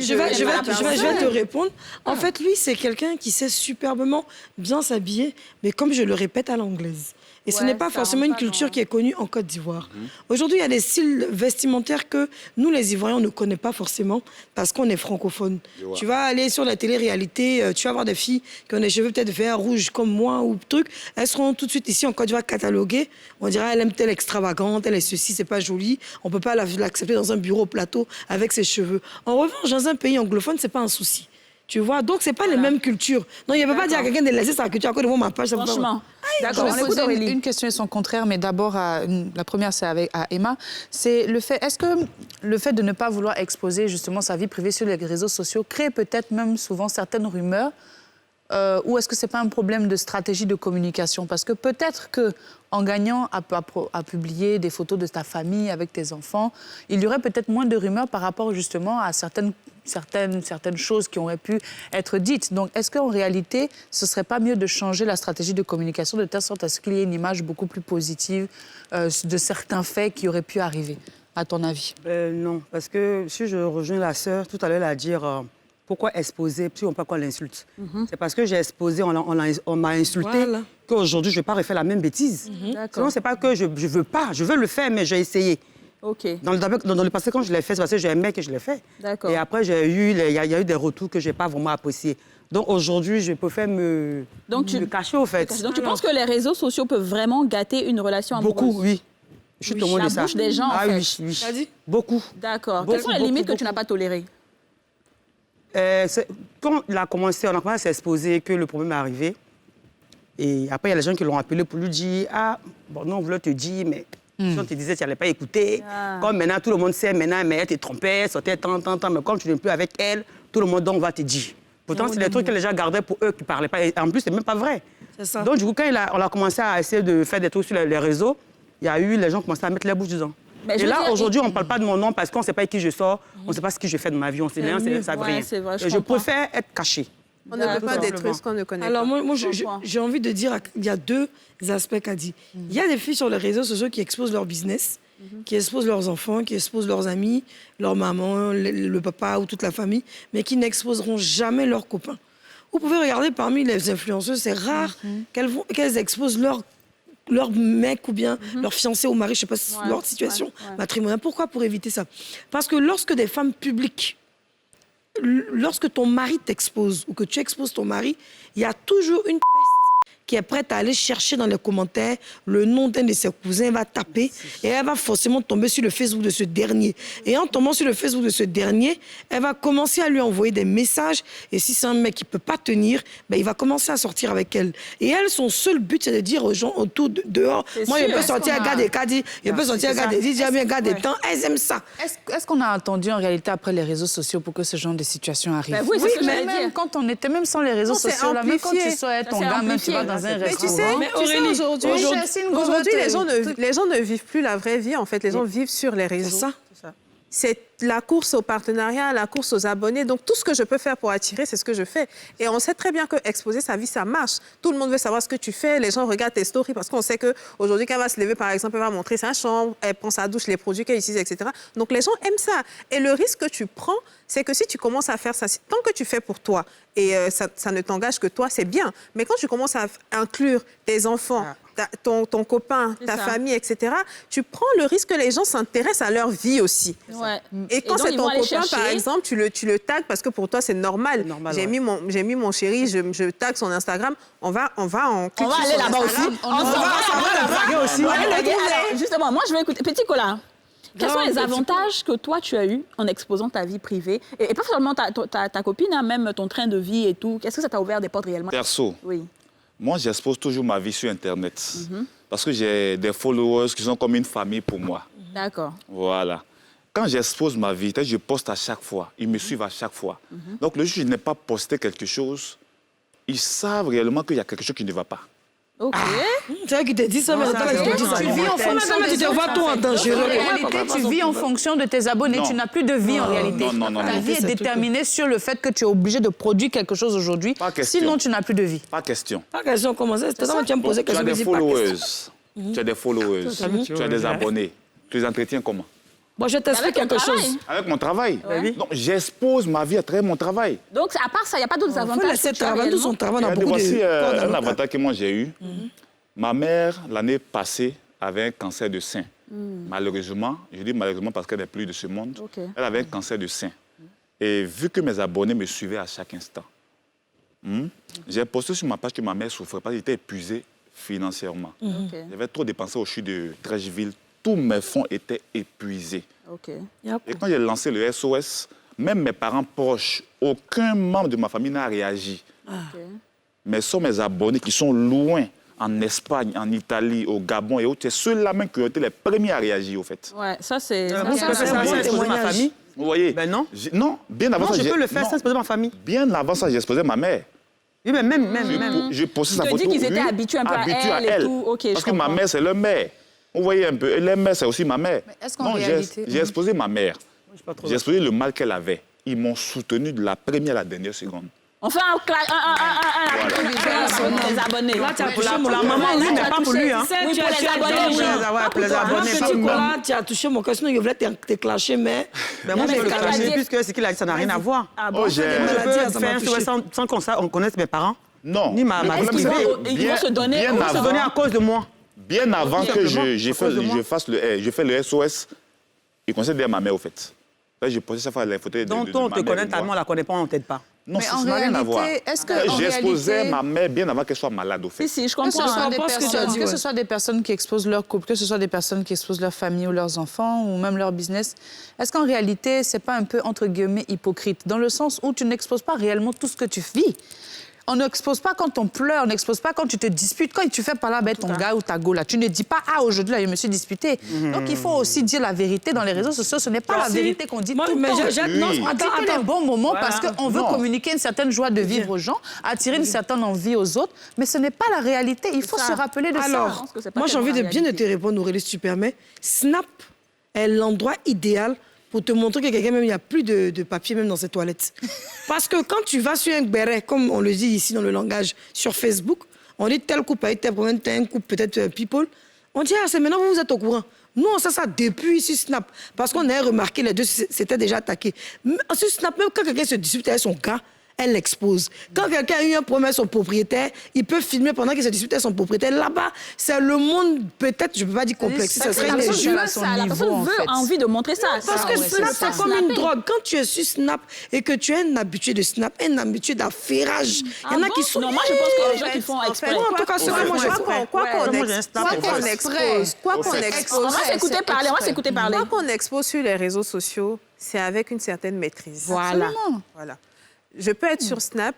Je vais te répondre. En fait, lui, c'est quelqu'un qui sait superbement bien s'habiller, mais comme je le répète, à l'anglaise. Et ce n'est pas forcément une culture qui est connue en Côte d'Ivoire. Aujourd'hui, il y a des styles vestimentaires que nous, les Ivoiriens, ne connaissons pas forcément parce qu'on est francophone. Tu vas aller sur la télé-réalité, tu vas voir des filles qui ont des cheveux peut-être verts, rouges comme moi ou truc. Elles seront tout de suite ici en Côte d'Ivoire cataloguées. On dirait elle aime telle extravagante, elle est ceci, c'est pas joli. On peut pas l'accepter dans un bureau au plateau avec ses cheveux. En revanche, dans un pays anglophone, c'est pas un souci. Tu vois, donc c'est pas les mêmes cultures. Non, il ne peut pas dire à quelqu'un de laisser sa culture à côté de ma page. Franchement. D'accord, on écoute une question et son contraire, mais d'abord, la première, c'est à Emma. C'est le fait, est-ce que le fait de ne pas vouloir exposer justement sa vie privée sur les réseaux sociaux crée peut-être même souvent certaines rumeurs ou est-ce que ce n'est pas un problème de stratégie de communication? Parce que peut-être qu'en gagnant à publier des photos de ta famille avec tes enfants, il y aurait peut-être moins de rumeurs par rapport justement à certaines choses qui auraient pu être dites. Donc, est-ce qu'en réalité, ce ne serait pas mieux de changer la stratégie de communication de telle sorte à ce qu'il y ait une image beaucoup plus positive de certains faits qui auraient pu arriver, à ton avis? Non, parce que si je rejoins la sœur, tout à l'heure, elle a dit pourquoi exposer, puis on ne peut pas qu'on l'insulte. C'est parce que j'ai exposé, on m'a insulté, qu'aujourd'hui, je ne vais pas refaire la même bêtise. Sinon, ce n'est pas que je ne veux pas, je veux le faire, mais j'ai essayé. Okay. Dans le passé, quand je l'ai fait, c'est parce que j'ai aimé que je l'ai fait. Et après, il y a eu des retours que je n'ai pas vraiment appréciés. Donc aujourd'hui, je préfère me cacher, au fait. Donc tu penses que les réseaux sociaux peuvent vraiment gâter une relation amoureuse? Beaucoup, oui. Je suis témoin de ça. La bouche des gens, en fait. Oui. Beaucoup. D'accord. Quelles sont les limites que tu n'as pas tolérées? Quand on a commencé à s'exposer que le problème est arrivé, et après, il y a les gens qui l'ont appelé pour lui dire « Ah, bon, non, on voulait te dire, mais... » Si on te disait que tu n'allais pas écouter, comme maintenant tout le monde sait, mais elle te trompait, elle sortait tant, mais comme tu n'es plus avec elle, tout le monde donc va te dire. Pourtant, c'est des trucs que les gens gardaient pour eux qui ne parlaient pas. Et en plus, ce n'est même pas vrai. Ça. Donc, du coup, quand on a commencé à essayer de faire des trucs sur les réseaux, il y a eu les gens qui commençaient à mettre les bouches dedans. Et là, aujourd'hui, on ne parle pas de mon nom parce qu'on ne sait pas avec qui je sors, on ne sait pas ce que je fais de ma vie, on ne sait rien, ça ne veut rien. Et je préfère être caché. On ne peut pas détruire ce qu'on ne connaît pas. Alors, moi j'ai envie de dire qu'il y a deux aspects qu'a dit. Il y a des filles sur les réseaux sociaux qui exposent leur business, qui exposent leurs enfants, qui exposent leurs amis, leur maman, le papa ou toute la famille, mais qui n'exposeront jamais leurs copains. Vous pouvez regarder parmi les influenceuses, c'est rare qu'elles exposent leur mec ou bien leur fiancé ou mari, je ne sais pas, leur situation matrimoniale. Pourquoi? Pour éviter ça. Parce que lorsque des femmes publiques, lorsque ton mari t'expose ou que tu exposes ton mari, il y a toujours une qui est prête à aller chercher dans les commentaires le nom d'un de ses cousins, elle va taper et elle va forcément tomber sur le Facebook de ce dernier. Et en tombant sur le Facebook de ce dernier, elle va commencer à lui envoyer des messages et si c'est un mec qui ne peut pas tenir, ben, il va commencer à sortir avec elle. Et elle, son seul but, c'est de dire aux gens autour, dehors, moi, je peux sortir un gars des caddies, je peux sortir un gars des dix, un gars des temps, elles aiment ça. Est-ce qu'on a attendu en réalité après les réseaux sociaux pour que ce genre de situation arrive? Ben oui, c'est ce que j'allais même dire. quand on était, même sans les réseaux sociaux, là, même quand tu sois ton gars, même tu vas dans un Mais restaurant. tu sais, aujourd'hui, les gens ne vivent plus la vraie vie, en fait. Les gens vivent sur les réseaux. C'est ça. C'est la course au partenariat, la course aux abonnés. Donc, tout ce que je peux faire pour attirer, c'est ce que je fais. Et on sait très bien que exposer sa vie, ça marche. Tout le monde veut savoir ce que tu fais. Les gens regardent tes stories parce qu'on sait qu'aujourd'hui, quand elle va se lever, par exemple, elle va montrer sa chambre, elle prend sa douche, les produits qu'elle utilise, etc. Donc, les gens aiment ça. Et le risque que tu prends, c'est que si tu commences à faire ça, tant que tu fais pour toi et ça ne t'engage que toi, c'est bien. Mais quand tu commences à inclure tes enfants, ton copain, ta famille, etc., tu prends le risque que les gens s'intéressent à leur vie aussi. Ouais. Et quand c'est ton copain, par exemple, tu le tags parce que pour toi, c'est normal. J'ai mis mon chéri, je tag son Instagram. On va en cliquer. On va aller là-bas aussi. On va là-bas aussi. Justement, moi, je vais écouter. Petit Cola. Quels sont les avantages que toi, tu as eu en exposant ta vie privée? Et pas seulement ta copine, hein, même ton train de vie et tout. Est-ce que ça t'a ouvert des portes réellement? Perso, oui. Moi, j'expose toujours ma vie sur Internet. Parce que j'ai des followers qui sont comme une famille pour moi. D'accord. Voilà. Quand j'expose ma vie, je poste à chaque fois. Ils me suivent à chaque fois. Donc, le jour où je n'ai pas posté quelque chose, ils savent réellement qu'il y a quelque chose qui ne va pas. OK. C'est vrai qu'il te dit ça, mais tu vis en fonction de tes abonnés. Tu vis en fonction de tes abonnés. Tu n'as plus de vie en réalité. Non. Ta vie est déterminée sur le fait que tu es obligé de produire quelque chose aujourd'hui. Sinon, tu n'as plus de vie. Pas question. Pas question, comment ça? C'est ça que tu me posais Tu as des followers. Tu as des followers. Tu as des abonnés. Tu les entretiens comment? Bon, je t'explique quelque chose. Avec mon travail. Donc, j'expose ma vie à travers mon travail. Donc, à part ça, il n'y a pas d'autres avantages? Il faut laisser travailler son travail dans beaucoup Voici un de... avantage que moi j'ai eu. Ma mère, l'année passée, avait un cancer de sein. Malheureusement, je dis malheureusement parce qu'elle n'est plus de ce monde, elle avait un cancer de sein. Et vu que mes abonnés me suivaient à chaque instant, j'ai posté sur ma page que ma mère souffrait parce qu'elle était épuisée financièrement. J'avais trop dépensé au CHU de Trècheville. Tous mes fonds étaient épuisés. Et quand j'ai lancé le SOS, même mes parents proches, aucun membre de ma famille n'a réagi. Mais ce sont mes abonnés qui sont loin, en Espagne, en Italie, au Gabon et autres. C'est ceux-là même qui ont été les premiers à réagir, au fait. Ouais, ça c'est... Vous pouvez faire ça, c'est exposer ma famille? Vous voyez? Ben non. Non, bien avant ça, je peux le faire sans exposer ma famille. Bien avant ça, j'ai exposé ma mère. Oui, mais même. Je postais sa Tu photo. te dis qu'ils étaient habitués un peu à elle et tout. Okay, parce que ma mère, c'est leur mère. Vous voyez un peu. Et leur mère, c'est aussi ma mère. Est-ce qu'en réalité... J'ai exposé ma mère. J'ai exposé le mal qu'elle avait. Ils m'ont soutenu de la première à la dernière seconde. On fait un les abonnés. Là, tu as touché pour la maman, oui, mais pas pour lui. Oui, pour les abonnés, pour les abonnés, petit Cola, tu as touché mon cœur, sinon il voulait te clasher, mais... Mais moi, je peux le clasher puisque ce qu'il a dit, ça n'a rien à voir. Je peux faire sans qu'on connaisse mes parents. Non. Ni ma vie privée. Ils vont se donner à cause de moi. Bien avant que je fasse le SOS, ils considèrent ma mère, au fait. Là, j'ai posé ça fois les photos de ma mère. Donc, on te connaît tellement, on ne la connaît pas, on ne t'aide pas. Non, ça n'a rien à voir. J'exposais ma mère bien avant qu'elle soit malade, au fait. Si, je comprends. Que ce soit des personnes qui exposent leur couple, que ce soit des personnes qui exposent leur famille ou leurs enfants, ou même leur business, est-ce qu'en réalité, c'est pas un peu, entre guillemets, hypocrite, dans le sens où tu n'exposes pas réellement tout ce que tu vis? On n'expose pas quand on pleure, on n'expose pas quand tu te disputes, quand tu fais par là ton gars ou ta go là. Tu ne dis pas, ah, aujourd'hui, là, je me suis disputé. Donc, il faut aussi dire la vérité dans les réseaux sociaux. Ce n'est pas la vérité qu'on dit tout le temps. On dit que les bons moments parce qu'on veut communiquer une certaine joie de vivre aux gens, attirer une certaine envie aux autres, mais ce n'est pas la réalité. Il faut se rappeler de ça. Alors, moi, j'ai envie de bien te répondre, Aurélie, si tu permets. Snap est l'endroit idéal pour te montrer que quelqu'un, même, il n'y a plus de papier, même dans ses toilettes. Parce que quand tu vas sur un béret, comme on le dit ici dans le langage, sur Facebook, on dit tel couple a eu tel problème, tel couple peut-être people, on dit, ah, c'est maintenant vous êtes au courant. Nous, on sait ça depuis sur Snap. Parce qu'on a remarqué, les deux s'étaient déjà attaqués. Sur Snap, même quand quelqu'un se dispute avec son gars, elle l'expose. Quand quelqu'un a eu un problème avec son propriétaire, il peut filmer pendant qu'il se dispute avec son propriétaire. Là-bas, c'est le monde, peut-être, je ne peux pas dire complexe. Ça serait La personne veut envie de montrer ça. Parce que Snap, c'est comme une drogue. Quand tu es sur Snap et que tu es un habitué de Snap, un habitué d'affairage, il y en a qui sont... Non, moi, je pense que les gens qui font exprès. En tout cas, c'est moi, quoi qu'on expose, on va s'écouter parler, Quoi qu'on expose sur les réseaux sociaux, c'est avec une certaine maîtrise. Voilà. Je peux être sur Snap,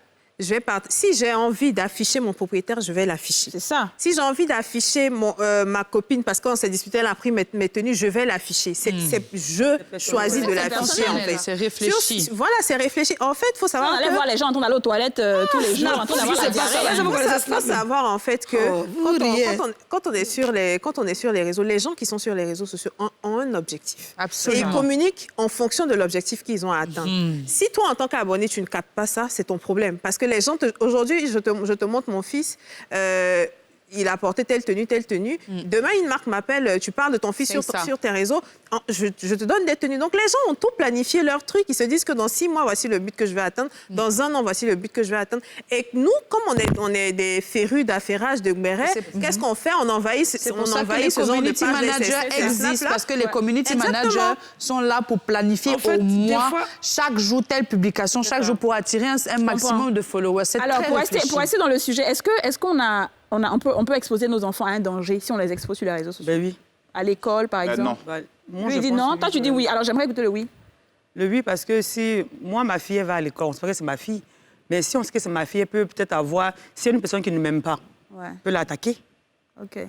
si j'ai envie d'afficher mon propriétaire, je vais l'afficher. C'est ça. Si j'ai envie d'afficher ma copine parce qu'on s'est disputé, elle a pris mes tenues, je vais l'afficher. Je choisis de l'afficher, en fait. C'est réfléchi. Voilà, c'est réfléchi. En fait, il faut savoir on allait voir les gens en train d'aller aux toilettes tous les jours, en train d'avoir la diarrhée. Il faut savoir, en fait, que quand on est sur les réseaux, les gens qui sont sur les réseaux sociaux ont un objectif. Absolument. Et ils communiquent en fonction de l'objectif qu'ils ont à atteindre. Si toi, en tant qu'abonné, tu ne captes pas ça, c'est ton problème. Parce que les gens, aujourd'hui, je te montre mon fils, il a porté telle tenue. Demain, une marque m'appelle, tu parles de ton fils sur tes réseaux, je te donne des tenues. Donc, les gens ont tout planifié leur truc. Ils se disent que dans 6 mois, voici le but que je vais atteindre. Dans 1 an, voici le but que je vais atteindre. Et nous, comme on est des férus d'affairage de béret, qu'est-ce qu'on fait? On envahit ce genre de pages. Les community managers existent parce que les community managers sont là pour planifier au mois, chaque jour, telle publication, chaque jour pour attirer un maximum de followers. Alors, pour rester dans le sujet, est-ce qu'on peut exposer nos enfants à un danger si on les expose sur les réseaux sociaux? Ben oui. À l'école, par exemple? Non. Lui, il dit non. Toi, tu dis oui. Alors, j'aimerais écouter le oui. Le oui, parce que si moi, ma fille, elle va à l'école, on sait que c'est ma fille. Mais si on sait que c'est ma fille, elle peut peut-être avoir... Si c'est une personne qui ne m'aime pas, elle peut l'attaquer. OK.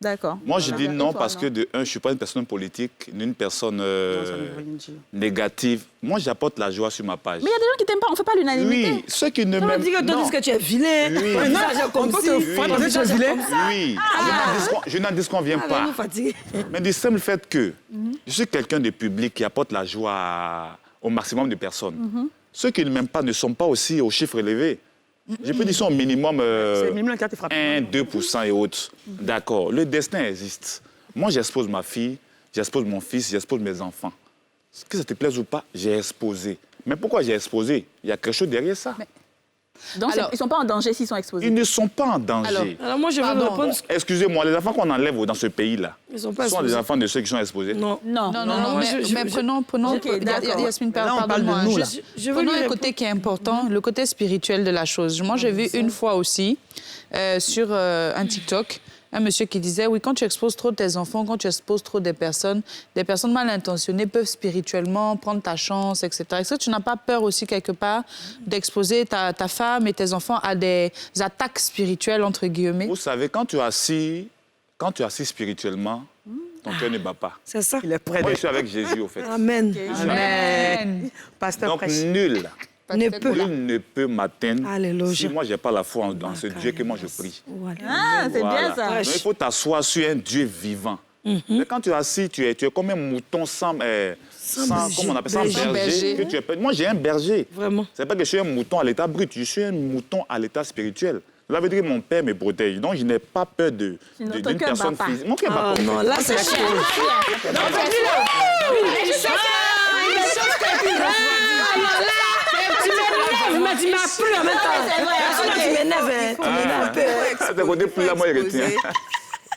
D'accord. Moi, je dis non parce que, de un, je ne suis pas une personne politique, ni une personne négative. Moi, j'apporte la joie sur ma page. Mais il y a des gens qui ne t'aiment pas, on ne fait pas l'unanimité. Oui, ceux qui ne m'aiment pas. On dit que tu es vilain. Oui. Oui. Je n'en disconviens pas. Mais du simple fait que je suis quelqu'un de public qui apporte la joie au maximum de personnes. Ceux qui ne m'aiment pas ne sont pas aussi aux chiffres élevés. Je peux dire qu'ils sont au minimum 1-2% et autres. D'accord. Le destin existe. Moi, j'expose ma fille, j'expose mon fils, j'expose mes enfants. Que ça te plaise ou pas, j'ai exposé. Mais pourquoi j'ai exposé? Il y a quelque chose derrière ça. Donc, ils ne sont pas en danger s'ils sont exposés? Ils ne sont pas en danger. Alors moi, je veux répondre... Excusez-moi, les enfants qu'on enlève dans ce pays-là, sont les enfants de ceux qui sont exposés? Non. Mais prenons Yasmine, pardonne-moi. Prenons un côté qui est important, le côté spirituel de la chose. Moi, j'ai vu une fois aussi, sur un TikTok, un monsieur qui disait, oui, quand tu exposes trop tes enfants, quand tu exposes trop des personnes mal intentionnées peuvent spirituellement prendre ta chance, etc. Est-ce que tu n'as pas peur aussi, quelque part, d'exposer ta femme et tes enfants à des attaques spirituelles, entre guillemets? Vous savez, quand tu es assis spirituellement, ton cœur ne bat pas. C'est ça. Il est prêt. Moi, je suis avec Jésus, au fait. Amen. Amen. Donc, nul ne peut m'atteindre si moi, je n'ai pas la foi dans ce Dieu que moi, je prie. Ah, c'est bien ça. Donc, il faut t'asseoir sur un Dieu vivant. Mais quand tu es assis, tu es comme un mouton sans comment on appelle ça, un berger. Moi, j'ai un berger. Vraiment. C'est pas que je suis un mouton à l'état brut, je suis un mouton à l'état spirituel. Cela veut dire que mon père me protège. Donc, je n'ai pas peur d'une personne physique. Mon cœur bat pas. Non, là, c'est chaud. Tu m'as plu en même temps. Tu m'énerves.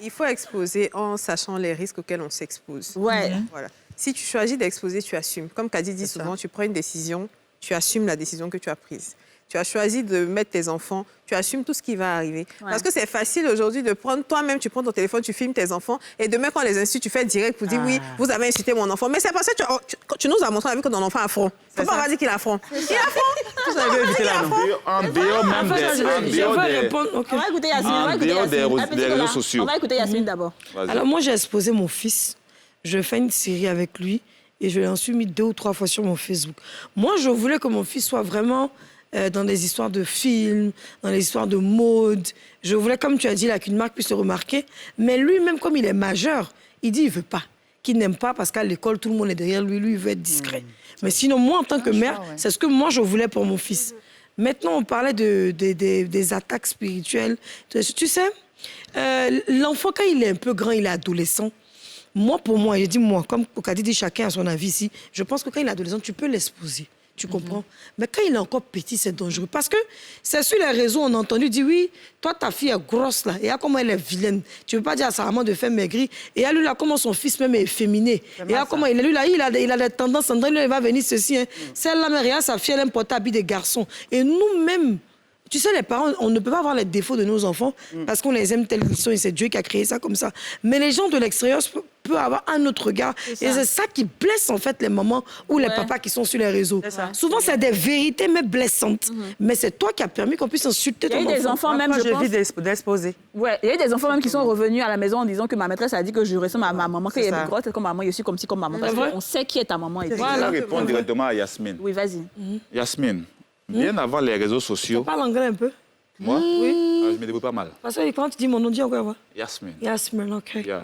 Il faut exposer en sachant les risques auxquels on s'expose. Ouais. Voilà. Si tu choisis d'exposer, tu assumes. Comme Kadi dit souvent, tu prends une décision, tu assumes la décision que tu as prise. Tu as choisi de mettre tes enfants, tu assumes tout ce qui va arriver. Ouais. Parce que c'est facile aujourd'hui de prendre, toi-même, tu prends ton téléphone, tu filmes tes enfants, et demain, quand on les insulte, tu fais direct pour dire oui, vous avez insulté mon enfant. Mais c'est parce que tu nous as montré, on a vu que ton enfant a front. Pourquoi on va dire qu'il a front? Il a front. Vous avez évité la en dehors même des réseaux sociaux. On va écouter Yasmine d'abord. Alors moi, j'ai exposé mon fils. Je fais une série avec lui, et je l'ai ensuite mis 2 ou 3 fois sur mon Facebook. Moi, je voulais que mon fils soit vraiment... dans des histoires de films, dans les histoires de mode. Je voulais, comme tu as dit, là, qu'une marque puisse se remarquer. Mais lui-même, comme il est majeur, il dit qu'il ne veut pas. Qu'il n'aime pas parce qu'à l'école, tout le monde est derrière lui. Lui, il veut être discret. Mais sinon, moi, en tant que mère, c'est ce que moi, je voulais pour mon fils. Maintenant, on parlait des attaques spirituelles. Tu sais, l'enfant, quand il est un peu grand, il est adolescent. Moi, pour moi, j'ai dit moi, comme Okadi dit, chacun a son avis ici. Je pense que quand il est adolescent, tu peux l'exposer. Tu comprends? Mais quand il est encore petit, c'est dangereux. Parce que c'est sur les réseaux, on a entendu dire, oui, toi, ta fille est grosse, là. Et là, comment elle est vilaine. Tu ne veux pas dire à sa maman de faire maigrir. Et là, lui, là, comment son fils même est efféminé. Et là, comment il est, lui, là, il a des tendances. Lui, il va venir ceci. Hein. Celle-là, mais regarde, sa fille, elle aime porter habit de garçon. Et nous-mêmes, tu sais, les parents, on ne peut pas voir les défauts de nos enfants parce qu'on les aime tels qu'ils sont et c'est Dieu qui a créé ça comme ça. Mais les gens de l'extérieur peuvent avoir un autre regard. Et c'est ça qui blesse, en fait, les mamans ou les papas qui sont sur les réseaux. Souvent, c'est des vérités, mais blessantes. Mais c'est toi qui as permis qu'on puisse insulter ton enfant. Il y a eu des enfants même, je pense... d'exposer. Ouais, il y a eu des enfants même qui sont revenus à la maison en disant que ma maîtresse a dit que je ressemble à ma maman, qu'elle est grosse comme maman, je suis comme si comme maman. Parce qu'on sait qui est ta maman. Je vais répondre directement à Yasmine. Oui, vas-y. Yasmine, bien avant les réseaux sociaux... Tu parles anglais un peu? Moi? Oui. Je me débrouille pas mal. Parce que quand tu dis mon nom, dis encore. Yasmine. Yasmine, OK. Yeah.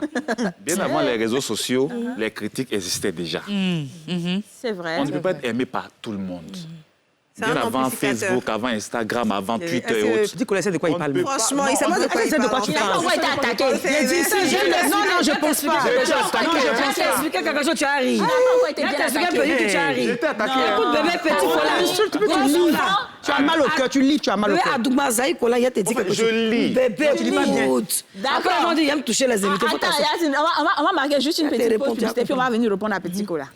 Bien avant les réseaux sociaux, les critiques existaient déjà. C'est vrai. On ne peut pas être aimé par tout le monde. Bien avant Facebook, avant Instagram, avant Twitter et autres. Tu connaissais de quoi il parle? Franchement, il sait pas de quoi il parle. Il a pas été attaqué. Non, je pense pas. Non, je pense pas. Expliquer quelque chose, tu as ri. Tu as ri. J'étais attaqué. Écoute, bébé, petit, voilà. Tu as mal au cœur, tu lis, tu as mal au cœur. Adouma Zaï, il a te dit quelque chose. Je lis. Bébé, tu lis pas bien. Après, on dit, il aime toucher les invités. Attends, Yacine, on va marquer juste une petite pause publicitaire, puis on va venir répondre à Petit Cola.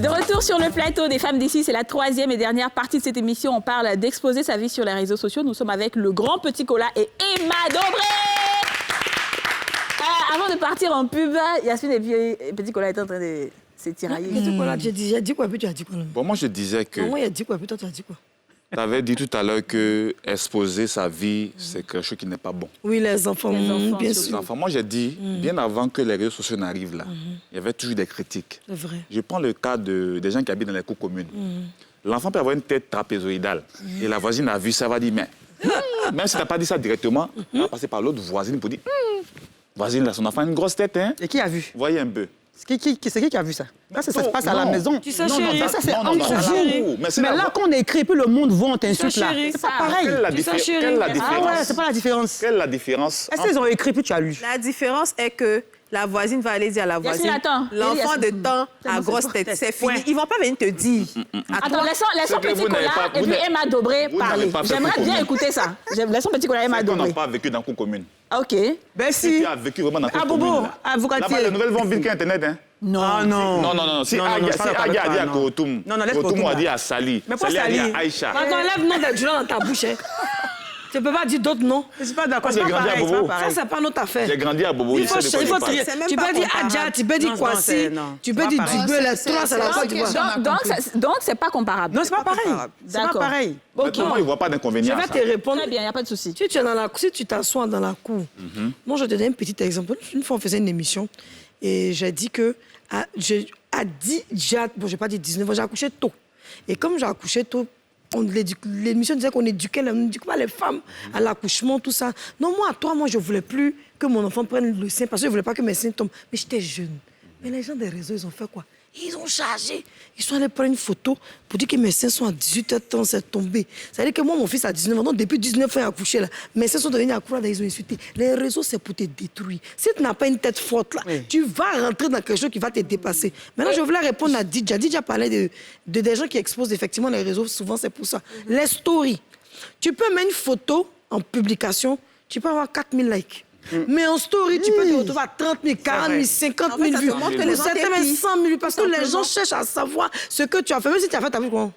De retour sur le plateau des Femmes d'ici, c'est la troisième et dernière partie de cette émission. On parle d'exposer sa vie sur les réseaux sociaux. Nous sommes avec le grand Petit Cola et Emma Dobré. Avant de partir en pub, Yasmine et puis Petit Cola étaient en train de se tirailler. Petit Cola, j'ai dit quoi, puis tu as dit quoi? Bon, moi, je disais que... Moi, il a dit quoi, puis toi, tu as dit quoi? Tu avais dit tout à l'heure que exposer sa vie, c'est quelque chose qui n'est pas bon. Oui, les enfants, bien sûr. Les enfants. Moi, j'ai dit, bien avant que les réseaux sociaux n'arrivent là, il y avait toujours des critiques. C'est vrai. Je prends le cas des gens qui habitent dans les cours communes. L'enfant peut avoir une tête trapézoïdale. Et la voisine a vu ça, va dire, mais... Même si tu n'as pas dit ça directement, elle va passer par l'autre voisine pour dire, voisine, là, son enfant a une grosse tête, hein. Et qui a vu? Voyez un peu. C'est qui a vu ça? Là, ça se passe à la maison. Tu sais, chérie. Ça, c'est entre vous. Mais là, quand on écrit, puis le monde voit, on t'insulte là. C'est pas pareil. Quelle est la différence? Ah ouais, c'est pas la différence. Quelle est la différence? Est-ce qu'ils ont écrit, puis tu as lu? La différence est que la voisine va aller dire à la voisine, l'enfant de temps a grosse tête, c'est fini. Ils ne vont pas venir te dire. Attends, laissons Petit Cola et puis Emma Dobré parler. J'aimerais bien écouter ça. Laissons Petit Cola et Emma Dobré. On n'a pas vécu dans le cours commune. OK. Ben si. Tu as vécu vraiment dans le cours Bobo, commune. Là-bas, les nouvelles vont vite qu'Internet, hein? Non. Ah non. Non. Si Agia a dit à Koutoum, Koutoum a dit à Sali, Sali a dit à Aïcha. Attends, lève le nom des gens dans ta bouche. Tu ne peux pas dire d'autres noms. Je suis pas d'accord. J'ai grandi à Bobo. Ça, c'est pas notre affaire. J'ai grandi à Bobo. Il faut tu peux dire Adja, tu peux dire Kwasi, tu peux dire Dubé, les trois, c'est la Côte d'Ivoire. Donc, c'est pas comparable. Non, c'est pas pareil. C'est pas pareil. Moi, il ne voit pas d'inconvénient. Je vais te répondre. Très bien, il n'y a pas de souci. Si tu t'assois dans la cour, moi, je te donne un petit exemple. Une fois, on faisait une émission et j'ai dit que bon, je n'ai pas dit 19 ans, j'ai accouché tôt. Et comme j'ai accouché tôt, l'émission disait qu'on éduquait pas les femmes à l'accouchement, tout ça. Non, moi, je ne voulais plus que mon enfant prenne le sein parce que je ne voulais pas que mes seins tombent. Mais j'étais jeune. Mais les gens des réseaux, ils ont fait quoi? Ils ont chargé. Ils sont allés prendre une photo pour dire que mes seins sont à 18 ans, c'est tombé. C'est-à-dire que moi, mon fils a 19 ans. Donc, depuis 19 ans, il a accouché là. Mes seins sont devenus à courir, ils ont insulté. Les réseaux, c'est pour te détruire. Si tu n'as pas une tête forte là, tu vas rentrer dans quelque chose qui va te dépasser. Maintenant, je voulais répondre à Didja. Didja parlait de des gens qui exposent effectivement les réseaux. Souvent, c'est pour ça. Les stories. Tu peux mettre une photo en publication, tu peux avoir 4000 likes. Mais en story, tu peux te retrouver à 30 000, 40 000, 50 000 vues. Certains même 100 000 parce que les gens cherchent à savoir ce que tu as fait. Même si tu as fait, tu as vu quoi?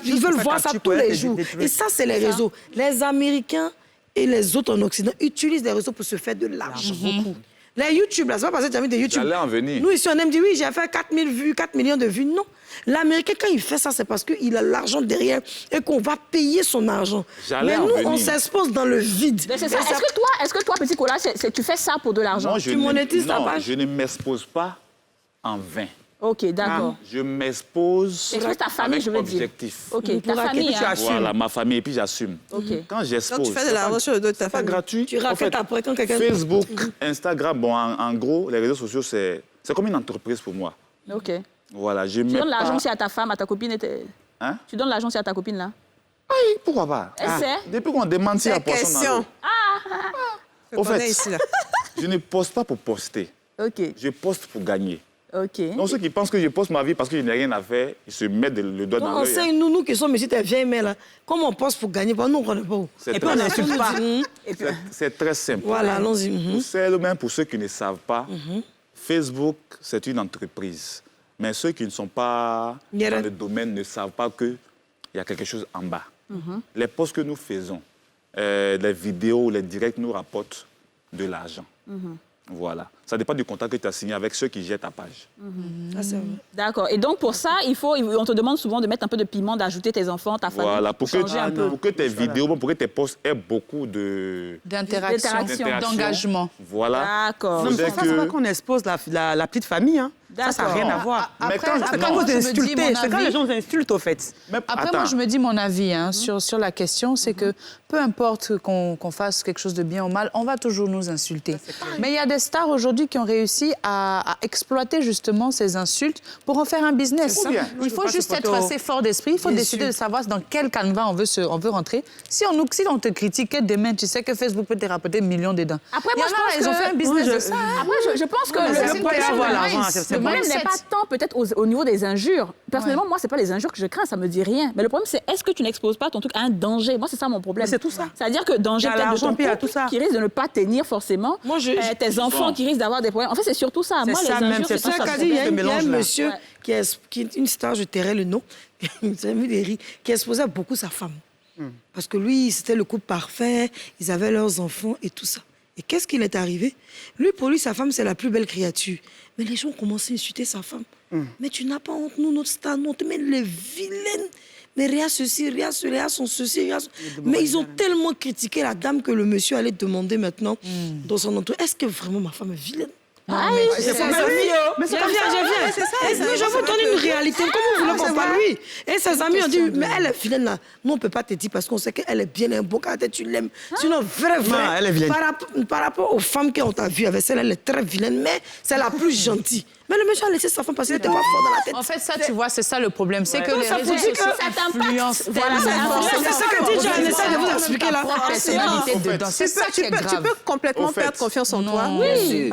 Ils veulent voir ça tous les jours. Et ça, c'est les réseaux. Les Américains et les autres en Occident utilisent les réseaux pour se faire de l'argent. Beaucoup. Les YouTube, là, c'est pas parce que tu as mis des YouTube. J'allais en venir. Nous, ici, on aime dire, oui, j'ai fait 4 000 vues, 4 millions de vues. Non. L'Américain, quand il fait ça, c'est parce qu'il a l'argent derrière et qu'on va payer son argent. Mais nous, on s'expose dans le vide. C'est ça. Est-ce que toi, Petit Cola, tu fais ça pour de l'argent? Non, je ne m'expose pas en vain. Ok, d'accord. Je m'expose Expose ta famille, avec je veux dire. objectif. Ok, Pour ta laquelle famille. tu assumes. Voilà, ma famille, et puis j'assume. Ok. Quand j'expose, Donc, tu fais de l'argent sur le dos de ta c'est pas famille. gratuit. Tu En racontes fait, après quand quelqu'un... Facebook, Instagram, bon, en gros, les réseaux sociaux, c'est comme une entreprise pour moi. Ok. Voilà, je Tu mets donnes l'argent pas... aussi à ta femme, à ta copine Hein? Tu donnes l'argent aussi à ta copine, là Oui, pourquoi pas? Elle sait. Depuis qu'on démentit la poisson dans l'eau. Au fait, ici, là. je ne poste pas pour poster. Ok, Je poste pour gagner. ok. Donc ceux qui pensent que je poste ma vie parce que je n'ai rien à faire, ils se mettent le doigt dans l'œil. Enseigne-nous, nous qui sommes ici, tes vieilles mères, là, comment on pense pour gagner? Nous, on ne connaît pas où. C'est Et puis on très n'insulte pas. C'est très simple. Voilà, allons-y. Pour celles, même pour ceux qui ne savent pas, Facebook, c'est une entreprise. Mais ceux qui ne sont pas dans le domaine ne savent pas qu'il y a quelque chose en bas. Les posts que nous faisons, les vidéos, les directs nous rapportent de l'argent. Voilà. Ça dépend du contrat que tu as signé avec ceux qui gèrent ta page. Ah, c'est vrai. D'accord. Et donc, pour ça, on te demande souvent de mettre un peu de piment, d'ajouter tes enfants, ta famille, Voilà, pour changer un peu. que tes vidéos, pour que tes posts aient beaucoup D'interaction, D'interaction. d'engagement. Voilà. D'accord. Non, mais C'est-à-dire c'est pas que- qu'on expose la petite famille. Hein. Ça n'a rien à voir. Après, C'est quand moi, vous je me dis insultez, mon c'est quand avis. les gens vous insultent, au fait. Après, moi, je me dis mon avis sur la question, c'est que peu importe qu'on fasse quelque chose de bien ou mal, on va toujours nous insulter. Mais il y a des stars aujourd'hui qui ont réussi à exploiter justement ces insultes pour en faire un business. C'est bien. Il faut juste être assez fort d'esprit, il faut décider de savoir dans quel canevas on veut rentrer. Si on te critique demain, tu sais que Facebook peut te rapporter millions dedans. Après, Il y moi, en je a, pense ils ont que- fait un business Moi, de ça. Après, je pense que c'est le pas problème, avoir l'argent, c'est le problème mindset. n'est pas tant peut-être au niveau des injures. Personnellement, moi, c'est pas les injures que je crains, ça me dit rien. Mais le problème, c'est est-ce que tu n'exposes pas ton truc à un danger? Moi, c'est ça mon problème. Mais c'est tout ça. C'est-à-dire que danger Il y a peut-être de l'argent, ton puis il y a couple tout ça. qui risque de ne pas tenir forcément. Moi, tes enfants qui risquent d'avoir des problèmes. En fait, c'est surtout ça. C'est Moi, ça les même, injures, c'est c'est ça ça. Ça le qu'a dit, il y a problème. un mélange-là. monsieur Ouais. qui est une star, je tairai le nom, vous avez vu des rires, qui exposait beaucoup sa femme. Parce que lui, c'était le couple parfait, ils avaient leurs enfants et tout ça. Et qu'est-ce qu'il est arrivé? Lui, pour lui, sa femme, c'est la plus belle créature. Mais les gens ont commencé à insulter sa femme. Mais tu n'as pas honte, nous, notre star, nous, on te met les vilaines. Mais rien ceci, rien cela, rien son ceci, rien son... Mais ils ont tellement critiqué la dame que le monsieur allait demander maintenant dans son entourage, est-ce que vraiment ma femme est vilaine? C'est pas ça. Mais c'est comme ça, je viens. Mais je vous donne une réalité. Comment vous voulez qu'on parle lui? Et ses amis ont dit, mais elle est vilaine là. Nous, on ne peut pas te dire parce qu'on sait qu'elle est bien, elle a un beau caractère, tu l'aimes. Sinon, vrai, elle est vilaine. Par rapport aux femmes qu'on t'a vues avec celle, elle est très vilaine, mais c'est la plus gentille. Mais le monsieur a laissé sa femme parce qu'il n'était pas fort dans la tête. En fait, ça, tu vois, c'est ça le problème. C'est que les ça réseaux veut dire que sociaux ça t'impacte. influencent Voilà, ça tellement. influence. C'est ça que dit John, essaie de vous expliquer là. Ta personnalité dedans. C'est ça qui est Tu grave. peux complètement Au fait. perdre confiance en toi. Oui.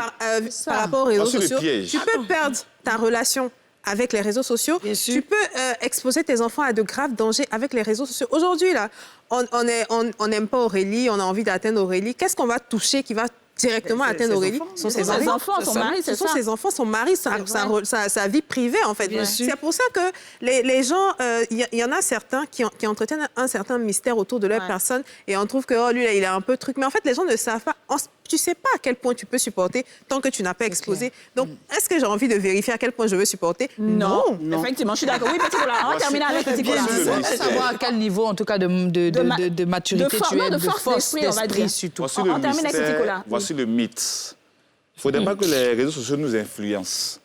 Par rapport aux réseaux Parce que le sociaux. piège. Tu peux perdre ta relation avec les réseaux sociaux. Bien sûr. Tu peux exposer tes enfants à de graves dangers avec les réseaux sociaux. Aujourd'hui, là, on n'aime pas Aurélie, on a envie d'atteindre Aurélie. Qu'est-ce qu'on va toucher qui va directement atteindre Aurélie? Ce sont Ce sont ses enfants, son mari, c'est Ce sont ça. ses enfants, son mari, sa vie privée, en fait. Bien sûr. C'est pour ça que les gens, il y en a certains qui entretiennent un certain mystère autour de leur personne et on trouve que oh, lui, là, il a un peu de truc. Mais en fait, les gens ne savent pas. Tu ne sais pas à quel point tu peux supporter tant que tu n'as pas explosé. Donc, est-ce que j'ai envie de vérifier à quel point je veux supporter? Non. Effectivement, je suis d'accord. Oui, Petit Cola. On va terminer avec Petit Cola. Il faut savoir à quel niveau, en tout cas, de maturité tu es, de force d'esprit, on va d'esprit dire. surtout. Voici On le termine avec mystère, Nicolas. voici le mythe. Il ne faudrait pas que les réseaux sociaux nous influencent.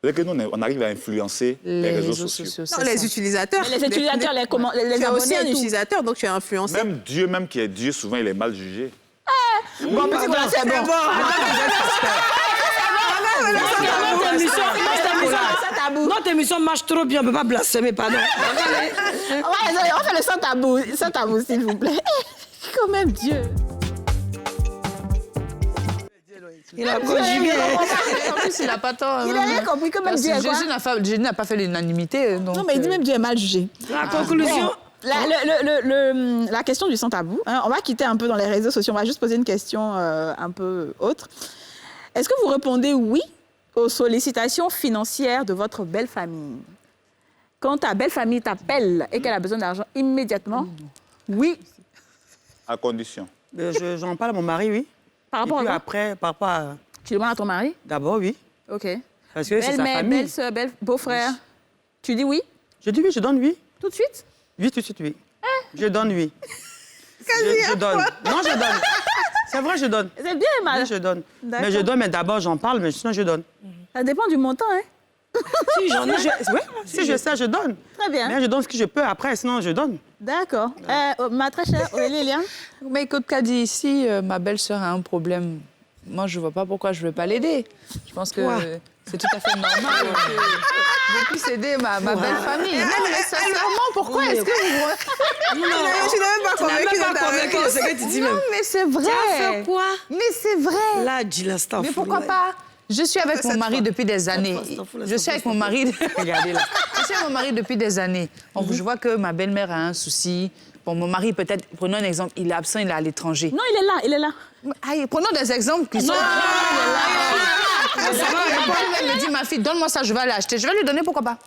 C'est-à-dire que nous, on arrive à influencer les réseaux sociaux. Non, les utilisateurs. Mais les utilisateurs, les Tu es aussi abonnés un et tout. utilisateur, donc tu es influencé. Même Dieu, même qui est Dieu, souvent, il est mal jugé. Bon, Petit Cola, c'est bon. Notre émission marche trop bien, on ne peut pas blasphémer, pardon. On fait le sans tabou, s'il vous plaît. Quand même, Dieu. Il a conjugué. En plus, il n'a pas tort. Il n'a rien compris, quand même, Dieu est quoi? Jésus n'a pas fait l'unanimité. Non, mais il dit même Dieu est mal jugé. La conclusion. La question du sans-tabou, hein, on va quitter un peu dans les réseaux sociaux, on va juste poser une question un peu autre. Est-ce que vous répondez oui aux sollicitations financières de votre belle famille? Quand ta belle famille t'appelle et qu'elle a besoin d'argent immédiatement, oui. À condition. J'en parle à mon mari, oui. Par rapport Et puis à quoi? après, par rapport à... Tu demandes à ton mari? D'abord, oui. Ok. Parce que c'est sa Belle-mère, famille. belle-sœur, beau-frère. Tu dis oui? Je dis oui, je donne oui. Tout de suite? Oui, tout de suite, oui. Je donne oui. Je donne. Non, je donne. C'est vrai, je donne. C'est bien, mal. Oui, je donne. D'accord. Mais je donne, mais d'abord, j'en parle, mais sinon, je donne. Ça dépend du montant, hein? Si j'en ai, si je sais, je donne. Très bien. Mais je donne ce que je peux après, sinon je donne. D'accord. Ma très chère Aurélie Eliane. Mais écoute, Kadi, si ma belle-sœur a un problème, moi, je ne vois pas pourquoi je ne veux pas l'aider. Je pense que c'est tout à fait normal que je puisse aider ma belle famille. Non, mais sincèrement, pourquoi est-ce que vous... Non, je suis même pas convaincue de ce que tu dis même. Non, mais c'est vrai. Tu as fait quoi? Mais c'est vrai. Là, dis l'instant. Mais pourquoi pas? Je suis avec mon mari depuis des années. Je suis avec mon mari... Regardez là. Je suis avec mon mari depuis des années. Je vois que ma belle-mère a un souci. Bon, mon mari, peut-être, prenons un exemple, il est absent, il est à l'étranger. Non, il est là. Prenons des exemples qui sont... Elle me dit, ma fille, donne-moi ça, je vais aller acheter. Je vais lui donner, pourquoi pas?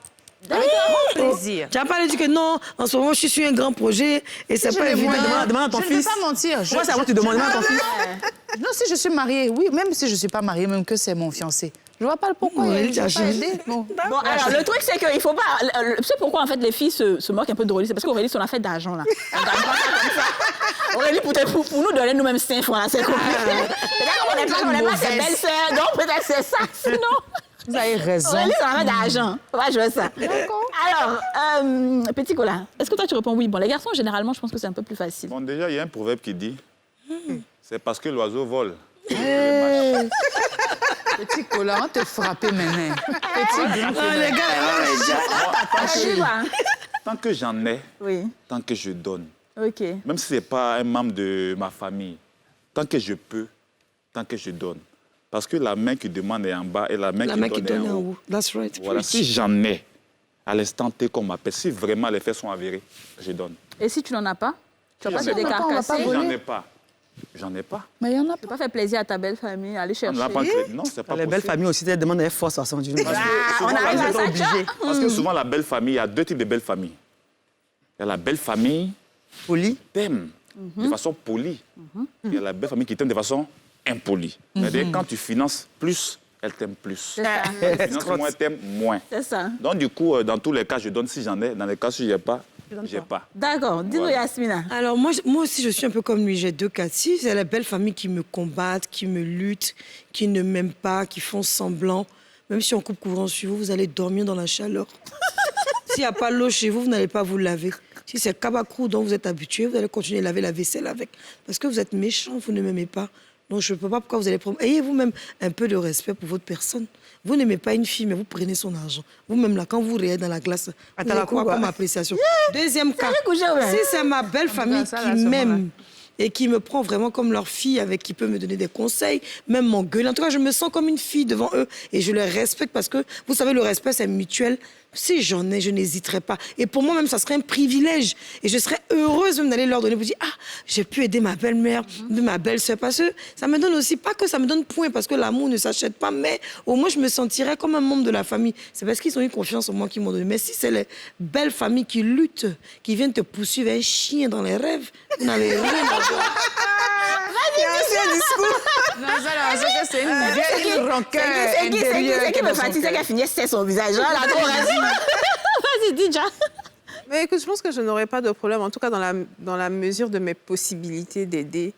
Avec grand plaisir. Tu n'as pas dit que non, en ce moment, je suis sur un grand projet et c'est pas évident. Demande à ton fils. Je ne vais pas mentir. Pourquoi c'est à moi que tu demandes à ton fils? Non, si je suis mariée, oui, même si je ne suis pas mariée, même que c'est mon fiancé. Je ne vois pas le pourquoi. Oui, Il ne pas aider. Bon, alors, le truc, c'est qu'il ne faut pas... Tu sais pourquoi, en fait, les filles se moquent un peu d'Aurélie? C'est parce qu'Aurélie, c'est une affaire d'argent, là. On ne gagne pas ça comme ça. Aurélie, pour nous donner nous-mêmes 5 fois, c'est compliqué. Peut-être qu'on n'est pas ses belles-sœurs, donc peut-être c'est ça, sinon... Vous avez raison. Aurélie, c'est une affaire d'argent. On va jouer ça. Alors, Petit Cola, est-ce que toi, tu réponds oui? Bon, les garçons, généralement, je pense que c'est un peu plus facile. Bon, déjà, il y a un proverbe qui dit c'est parce que l'oiseau vole. Petit Cola, on te frappé maintenant. Petit blanc. Les gars, Tant que j'en ai, tant que je donne, même si ce n'est pas un membre de ma famille, tant que je peux, tant que je donne. Parce que la main qui demande est en bas et la main qui donne est en haut. That's right. Voilà, si j'en ai, à l'instant T qu'on m'appelle, si vraiment les faits sont avérés, je donne. Et si tu n'en as pas? Tu vas pas te Si décarcasser? j'en ai pas. Mais il y en a Tu peux pas faire plaisir à ta belle famille, aller chercher. Non, c'est pas Les belles familles aussi, elles demandent des forces à son Dieu. On arrive à ça, Parce que souvent, la belle famille, il y a deux types de belles familles. Il y a la belle famille Polie. t'aime de façon polie. Il y a la belle famille qui t'aime de façon impolie. C'est-à-dire, quand tu finances plus, elle t'aime plus. C'est ça. Quand tu finances moins, elle t'aime moins. C'est ça. Donc, du coup, dans tous les cas, je donne si j'en ai. Dans les cas, si je n'ai pas, j'ai pas. D'accord. Dis-nous, Yasmina. Alors, moi aussi, je suis un peu comme lui. J'ai 2 cas. Si c'est les belles familles qui me combattent, qui me luttent, qui ne m'aiment pas, qui font semblant, même si on coupe courant sur vous, vous allez dormir dans la chaleur. S'il n'y a pas l'eau chez vous, vous n'allez pas vous laver. Si c'est Kabakrou dont vous êtes habitué, vous allez continuer à laver la vaisselle avec. Parce que vous êtes méchant, vous ne m'aimez pas. Donc, je ne peux pas pourquoi vous allez prendre... Ayez vous-même un peu de respect pour votre personne. Vous n'aimez pas une fille, mais vous prenez son argent. Vous-même, là, quand vous riez dans la glace, vous avez quoi comme appréciation? Deuxième cas, si c'est ma belle famille qui m'aime et qui me prend vraiment comme leur fille, avec qui peut me donner des conseils, même m'engueuler. En tout cas, je me sens comme une fille devant eux et je les respecte parce que, vous savez, le respect, c'est mutuel. Si j'en ai, je n'hésiterai pas. Et pour moi, même, ça serait un privilège. Et je serais heureuse même d'aller leur donner pour dire « Ah, j'ai pu aider ma belle-mère, ma belle-sœur. » Parce que ça me donne aussi, pas que ça me donne point, parce que l'amour ne s'achète pas, mais au moins, je me sentirais comme un membre de la famille. C'est parce qu'ils ont eu confiance en moi qu'ils m'ont donné. Mais si c'est les belles familles qui luttent, qui viennent te poursuivre un chien dans les rêves, vous n'avez rien à voir. Non, ça, c'est une vieille rancœur intérieure. C'est qui me fatigue, c'est qu'elle finissait son visage. Vas-y, dis déjà. Mais écoute, je pense que je n'aurais pas de problème, en tout cas dans la mesure de mes possibilités d'aider.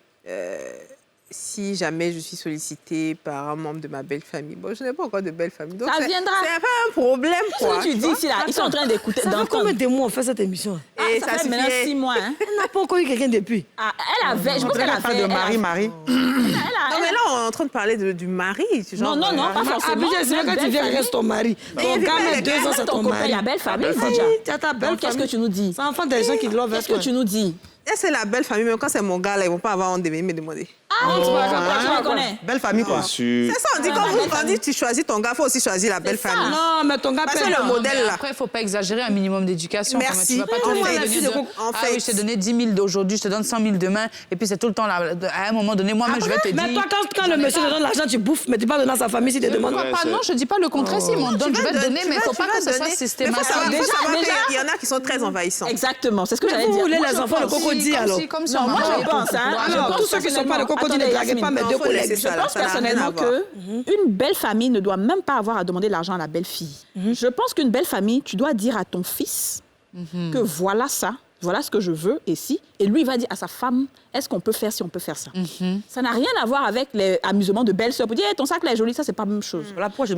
Si jamais je suis sollicitée par un membre de ma belle famille. Bon, je n'ai pas encore de belle famille. Donc ça viendra. C'est pas un problème, quoi. Ce que tu dis ici, là, ils sont en train d'écouter. Ça fait combien de mois on fait cette émission? Et ça fait maintenant 6 mois. Hein. Elle n'a pas encore eu quelqu'un depuis. Ah, elle avait, je pense qu'elle a fait... de Marie. Non, mais là, on est en train de parler du mari. Non, pas forcément. C'est vrai que tu viens, reste ton mari. Ton gars, mais 2 ans, c'est ton mari. Il y a belle famille, déjà. Tu as ta belle famille. Qu'est-ce que tu nous dis? C'est enfant des gens qui doivent Qu'est-ce que tu nous dis? Et c'est la belle famille, mais quand c'est mon gars, là, ils ne vont pas avoir honte de me demander. Ah, tu vois, tu reconnais. Belle famille, quoi. C'est ça, on dit quand on dit tu choisis ton gars, il faut aussi choisir la belle famille. Non, mais ton gars Parce que le modèle, là. Après, il ne faut pas exagérer un minimum d'éducation. Merci. Tu vas pas te oui, je t'ai donné 10 000 d'aujourd'hui, je te donne 100 000 demain, et puis c'est tout le temps là. À un moment donné, moi-même, je vais te dire... Mais toi, quand le monsieur te donne l'argent, tu bouffes, mais tu pas donner à sa famille si tu demandes. Non, je ne dis pas le contraire. Si m'en donne, je vais te donner, mais il ne faut pas que ce soit systématique. Il y en a qui sont très envahissants. Exactement, c'est ce que j'allais dire. Vous voulez les enfants de crocodile, alors? Non, moi, je pense, hein. Alors, tous ceux qui ne sont pas de crocodile, ne draguez pas mes 2 collègues. Je pense personnellement qu'une belle famille ne doit même pas avoir à demander de l'argent à la belle fille. Je pense qu'une belle famille, tu dois dire à ton fils que voilà ça, voilà ce que je veux, et si. Et lui, il va dire à sa femme, est-ce qu'on peut faire si on peut faire ça? Ça n'a rien à voir avec les amusements de belle-sœur. Pour dire, hey, ton sac là est joli, ça, c'est pas la même chose.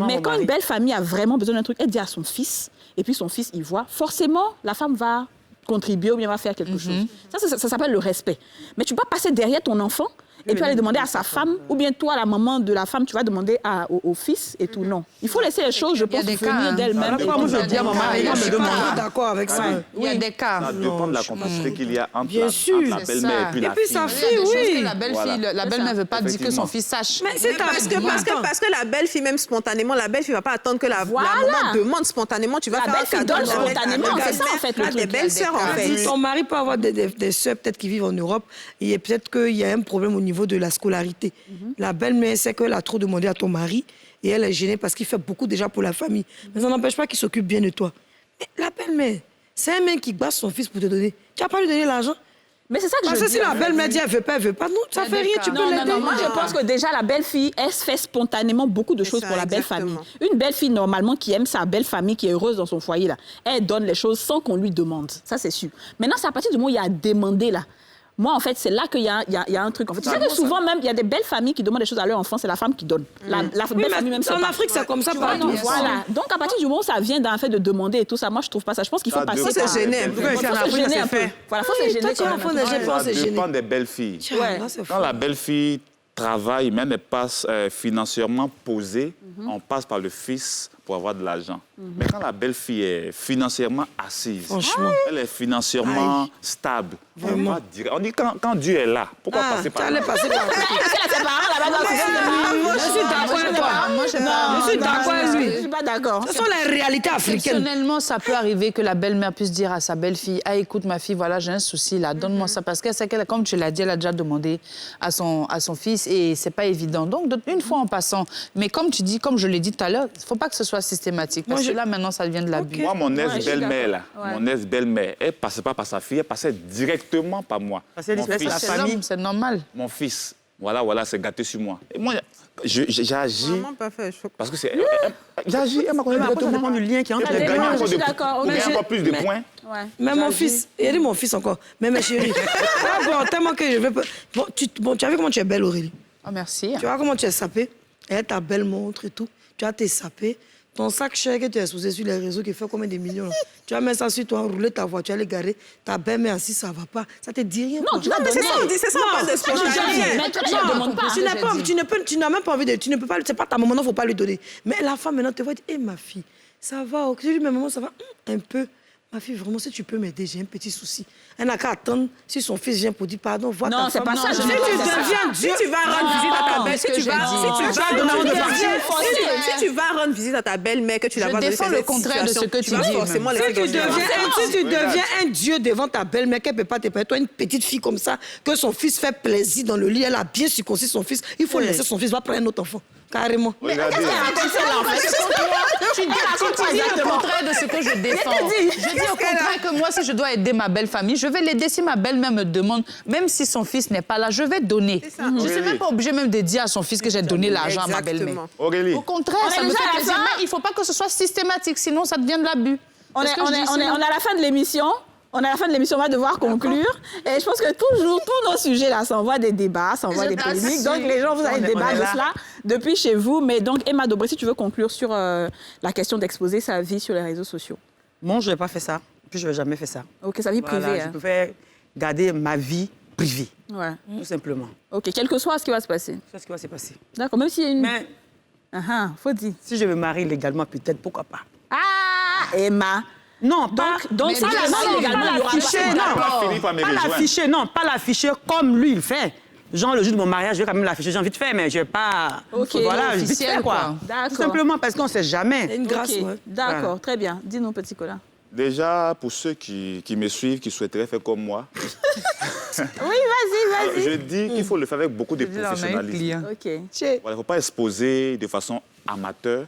Mais quand une belle famille a vraiment besoin d'un truc, elle dit à son fils, et puis son fils, il voit, forcément, la femme va contribuer ou bien va faire quelque chose. Ça s'appelle le respect. Mais tu peux pas passer derrière ton enfant et puis aller demander à sa femme, ou bien toi, la maman de la femme, tu vas demander au fils et tout. Non. Il faut laisser les choses, je pense, venir d'elles-mêmes. Moi, je dis à maman, je suis pas d'accord avec ça. Il y a des cas. Ça dépend de la complicité qu'il y a entre Bien sûr. la belle-mère et puis la Et puis fille. sa fille, oui. La belle-mère ne veut pas dire que son fils sache. Mais c'est Parce que la belle-fille, même spontanément, la belle-fille ne va pas attendre que la maman demande spontanément. Tu vas faire un cadeau. donne spontanément, c'est ça en fait le truc. Des belles-sœurs, en fait. Ton mari peut avoir des sœurs peut-être qui vivent en Europe et peut-être qu'il y a un problème au niveau de la scolarité. La belle-mère sait qu'elle a trop demandé à ton mari et elle est gênée parce qu'il fait beaucoup déjà pour la famille. Mais ça n'empêche pas qu'il s'occupe bien de toi. Mais la belle-mère, c'est un mec qui bat son fils pour te donner. Tu n'as pas lui donner l'argent? Mais c'est ça que Parce je que dis. si la belle-mère dit elle veut pas, non, ça fait rien, tu peux l'aider. Non, moi je pense que déjà la belle-fille, elle se fait spontanément beaucoup de choses pour la belle-famille. Une belle-fille, normalement, qui aime sa belle-famille, qui est heureuse dans son foyer, là, elle donne les choses sans qu'on lui demande. Ça, c'est sûr. Maintenant, c'est à partir du moment où il y a à demander, là. Moi, en fait, c'est là qu'il y a un truc. En fait, tu sais que souvent, même, il y a des belles familles qui demandent des choses à leur enfant, c'est la femme qui donne. La belle famille, même, c'est en Afrique, c'est comme ça partout. Voilà. Donc, à partir du moment où ça vient d'un fait de demander et tout ça, moi, je trouve pas ça. Je pense qu'il faut passer par... C'est gêné. Il faut se gêner un peu. Voilà, faut se gêner quand même. Ça dépend des belles-filles. Quand la belle-fille travaille, même elle passe financièrement posée, on passe par le fils pour avoir de l'argent. Mais quand la belle-fille est financièrement assise, elle est financièrement stable, Vraiment. on dit quand Dieu est là, pourquoi passer par là? Passer par Je suis d'accord avec lui. Je suis pas d'accord. Ce sont les réalités africaines. Personnellement, ça peut arriver que la belle-mère puisse dire à sa belle-fille, ah, écoute ma fille, voilà, j'ai un souci là, donne-moi ça. Parce qu'elle sait qu'elle, comme tu l'as dit, elle a déjà demandé à son fils et c'est pas évident. Donc, une fois en passant, mais comme tu dis, comme je l'ai dit tout à l'heure, il faut pas que ce soit systématique. Parce que là, maintenant, ça devient de l'abus. Moi, mon ex-belle-mère, là, mon ex-belle-mère, elle passait pas par sa fille, elle passait directement par moi. Parce qu'elle dit, la famille, c'est normal. Mon fils, voilà, c'est gâté sur moi. Et moi, j'ai agi... Vraiment pas fait. Parce que c'est... J'ai agi, elle m'a connu directement du lien qui est entre les gagné deux. encore plus de points. Mais mon fils, il a dit mon fils encore. Mais ma chérie, bon, tellement que je veux pas... Bon, tu as vu comment tu es belle, Aurélie? Oh, merci. Tu vois comment tu es sapée? Elle ta belle montre et tout. Tu as tes sapés. Ton sac cher que tu as exposé sur les réseaux qui fait combien de millions? Tu vas mettre ça sur toi, rouler ta voiture, aller garer. Ta belle-mère assise, ça va pas. Ça te dit rien. Non, tu vas donner. C'est ça, on dit, c'est ça, on parle de spontanéité. Mais toi, tu ne demandes pas. Tu n'as même pas envie de... Tu ne peux pas... C'est pas ta maman, il ne faut pas lui donner. Mais la femme, maintenant, te voit dire, hé, ma fille, ça va. Tu dis, mais maman, ça va un peu. Ma fille, vraiment, si tu peux m'aider, j'ai un petit souci. Elle n'a qu'à attendre si son fils vient pour dire pardon, vois ta femme. Non, c'est pas ça. Si tu deviens Dieu, Si tu vas rendre visite à ta belle, si tu vas rendre visite à ta belle-mère, que tu la vois dans défends le contraire de ce que tu dis. forcément si tu deviens un Dieu devant ta belle-mère, qu'elle ne peut pas te permettre, toi, une petite fille comme ça, que son fils fait plaisir dans le lit, elle a bien circoncis son fils, il faut laisser son fils, va prendre un autre enfant. Carrément. Regardez. Tu dis le contraire de ce que je défends. Je dis au contraire que moi, si je dois aider ma belle famille, je vais l'aider. Si ma belle-mère me demande, même si son fils n'est pas là, je vais donner. Je ne suis même pas obligée même de dire à son fils que j'ai donné l'argent à ma belle-mère. Aurélie. Au contraire, ça me fait plaisir. Mais il ne faut pas que ce soit systématique, sinon ça devient de l'abus. On est à la fin de l'émission. On va devoir conclure. Et je pense que toujours, tous nos sujets, là, ça envoie des débats, ça envoie des polémiques. Donc, les gens, vous allez débattre de cela depuis chez vous. Mais donc, Emma Dobré, si tu veux conclure sur la question d'exposer sa vie sur les réseaux sociaux. Moi, je n'ai pas fait ça. Puis, je n'ai jamais fait ça. OK, sa vie privée. Je préfère garder ma vie privée. Ouais. Tout simplement. OK, quel que soit ce qui va se passer. C'est ce qui va se passer. D'accord, même s'il y a une... Mais... faut dire. Si je me marie légalement, peut-être, pourquoi pas. Ah, Emma. Non, donc pas l'afficher, non, pas l'afficher comme lui il fait. Genre, le jour de mon mariage, je vais quand même l'afficher. J'ai envie de faire, mais je vais pas... OK. Voilà, vite fait, quoi. D'accord. Tout simplement parce qu'on ne sait jamais. C'est une grâce, ouais. D'accord, Voilà. très bien. Dis-nous, petit Cola. Déjà, pour ceux qui me suivent, qui souhaiteraient faire comme moi, Oui, vas-y. je dis qu'il faut le faire avec beaucoup de professionnalisme. OK. Il ne faut pas exposer de façon amateur,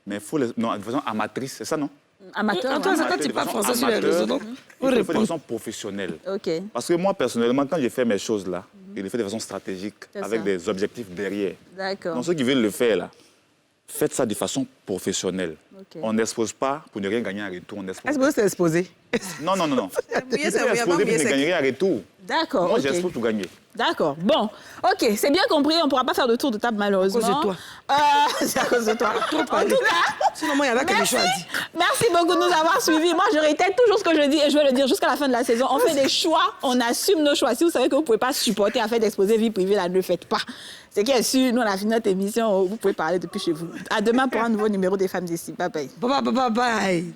mais il faut de façon amatrice, c'est ça, non? Amateur. Toi, tu parles français sur les réseaux, donc il le fait de façon professionnelle. OK. Parce que moi, personnellement, quand je fais mes choses-là, je le fais de façon stratégique, C'est avec ça. des objectifs derrière. D'accord. Donc, ceux qui veulent le faire, là, faites ça de façon professionnelle. Okay. On n'expose pas pour ne rien gagner en retour. Est-ce que vous êtes exposé? Non. Vous pouvez exposer pour ne gagner rien en retour. D'accord. Moi, j'expose pour gagner. D'accord. Bon, OK, c'est bien compris. On ne pourra pas faire de tour de table, malheureusement. À cause de toi. C'est à cause de toi. En tout cas, sinon, moi, il y avait quelque chose à dire. Merci beaucoup de nous avoir suivis. Moi, je répète toujours ce que je dis et je vais le dire jusqu'à la fin de la saison. On fait des choix, on assume nos choix. Si vous savez que vous ne pouvez pas supporter à faire d'exposer vie privée, là, ne le faites pas. C'est qui est sûr, nous, on a fini notre émission. Vous pouvez parler depuis chez vous. À demain pour un nouveau numéro des Femmes d'ici. Bye bye. Bye bye.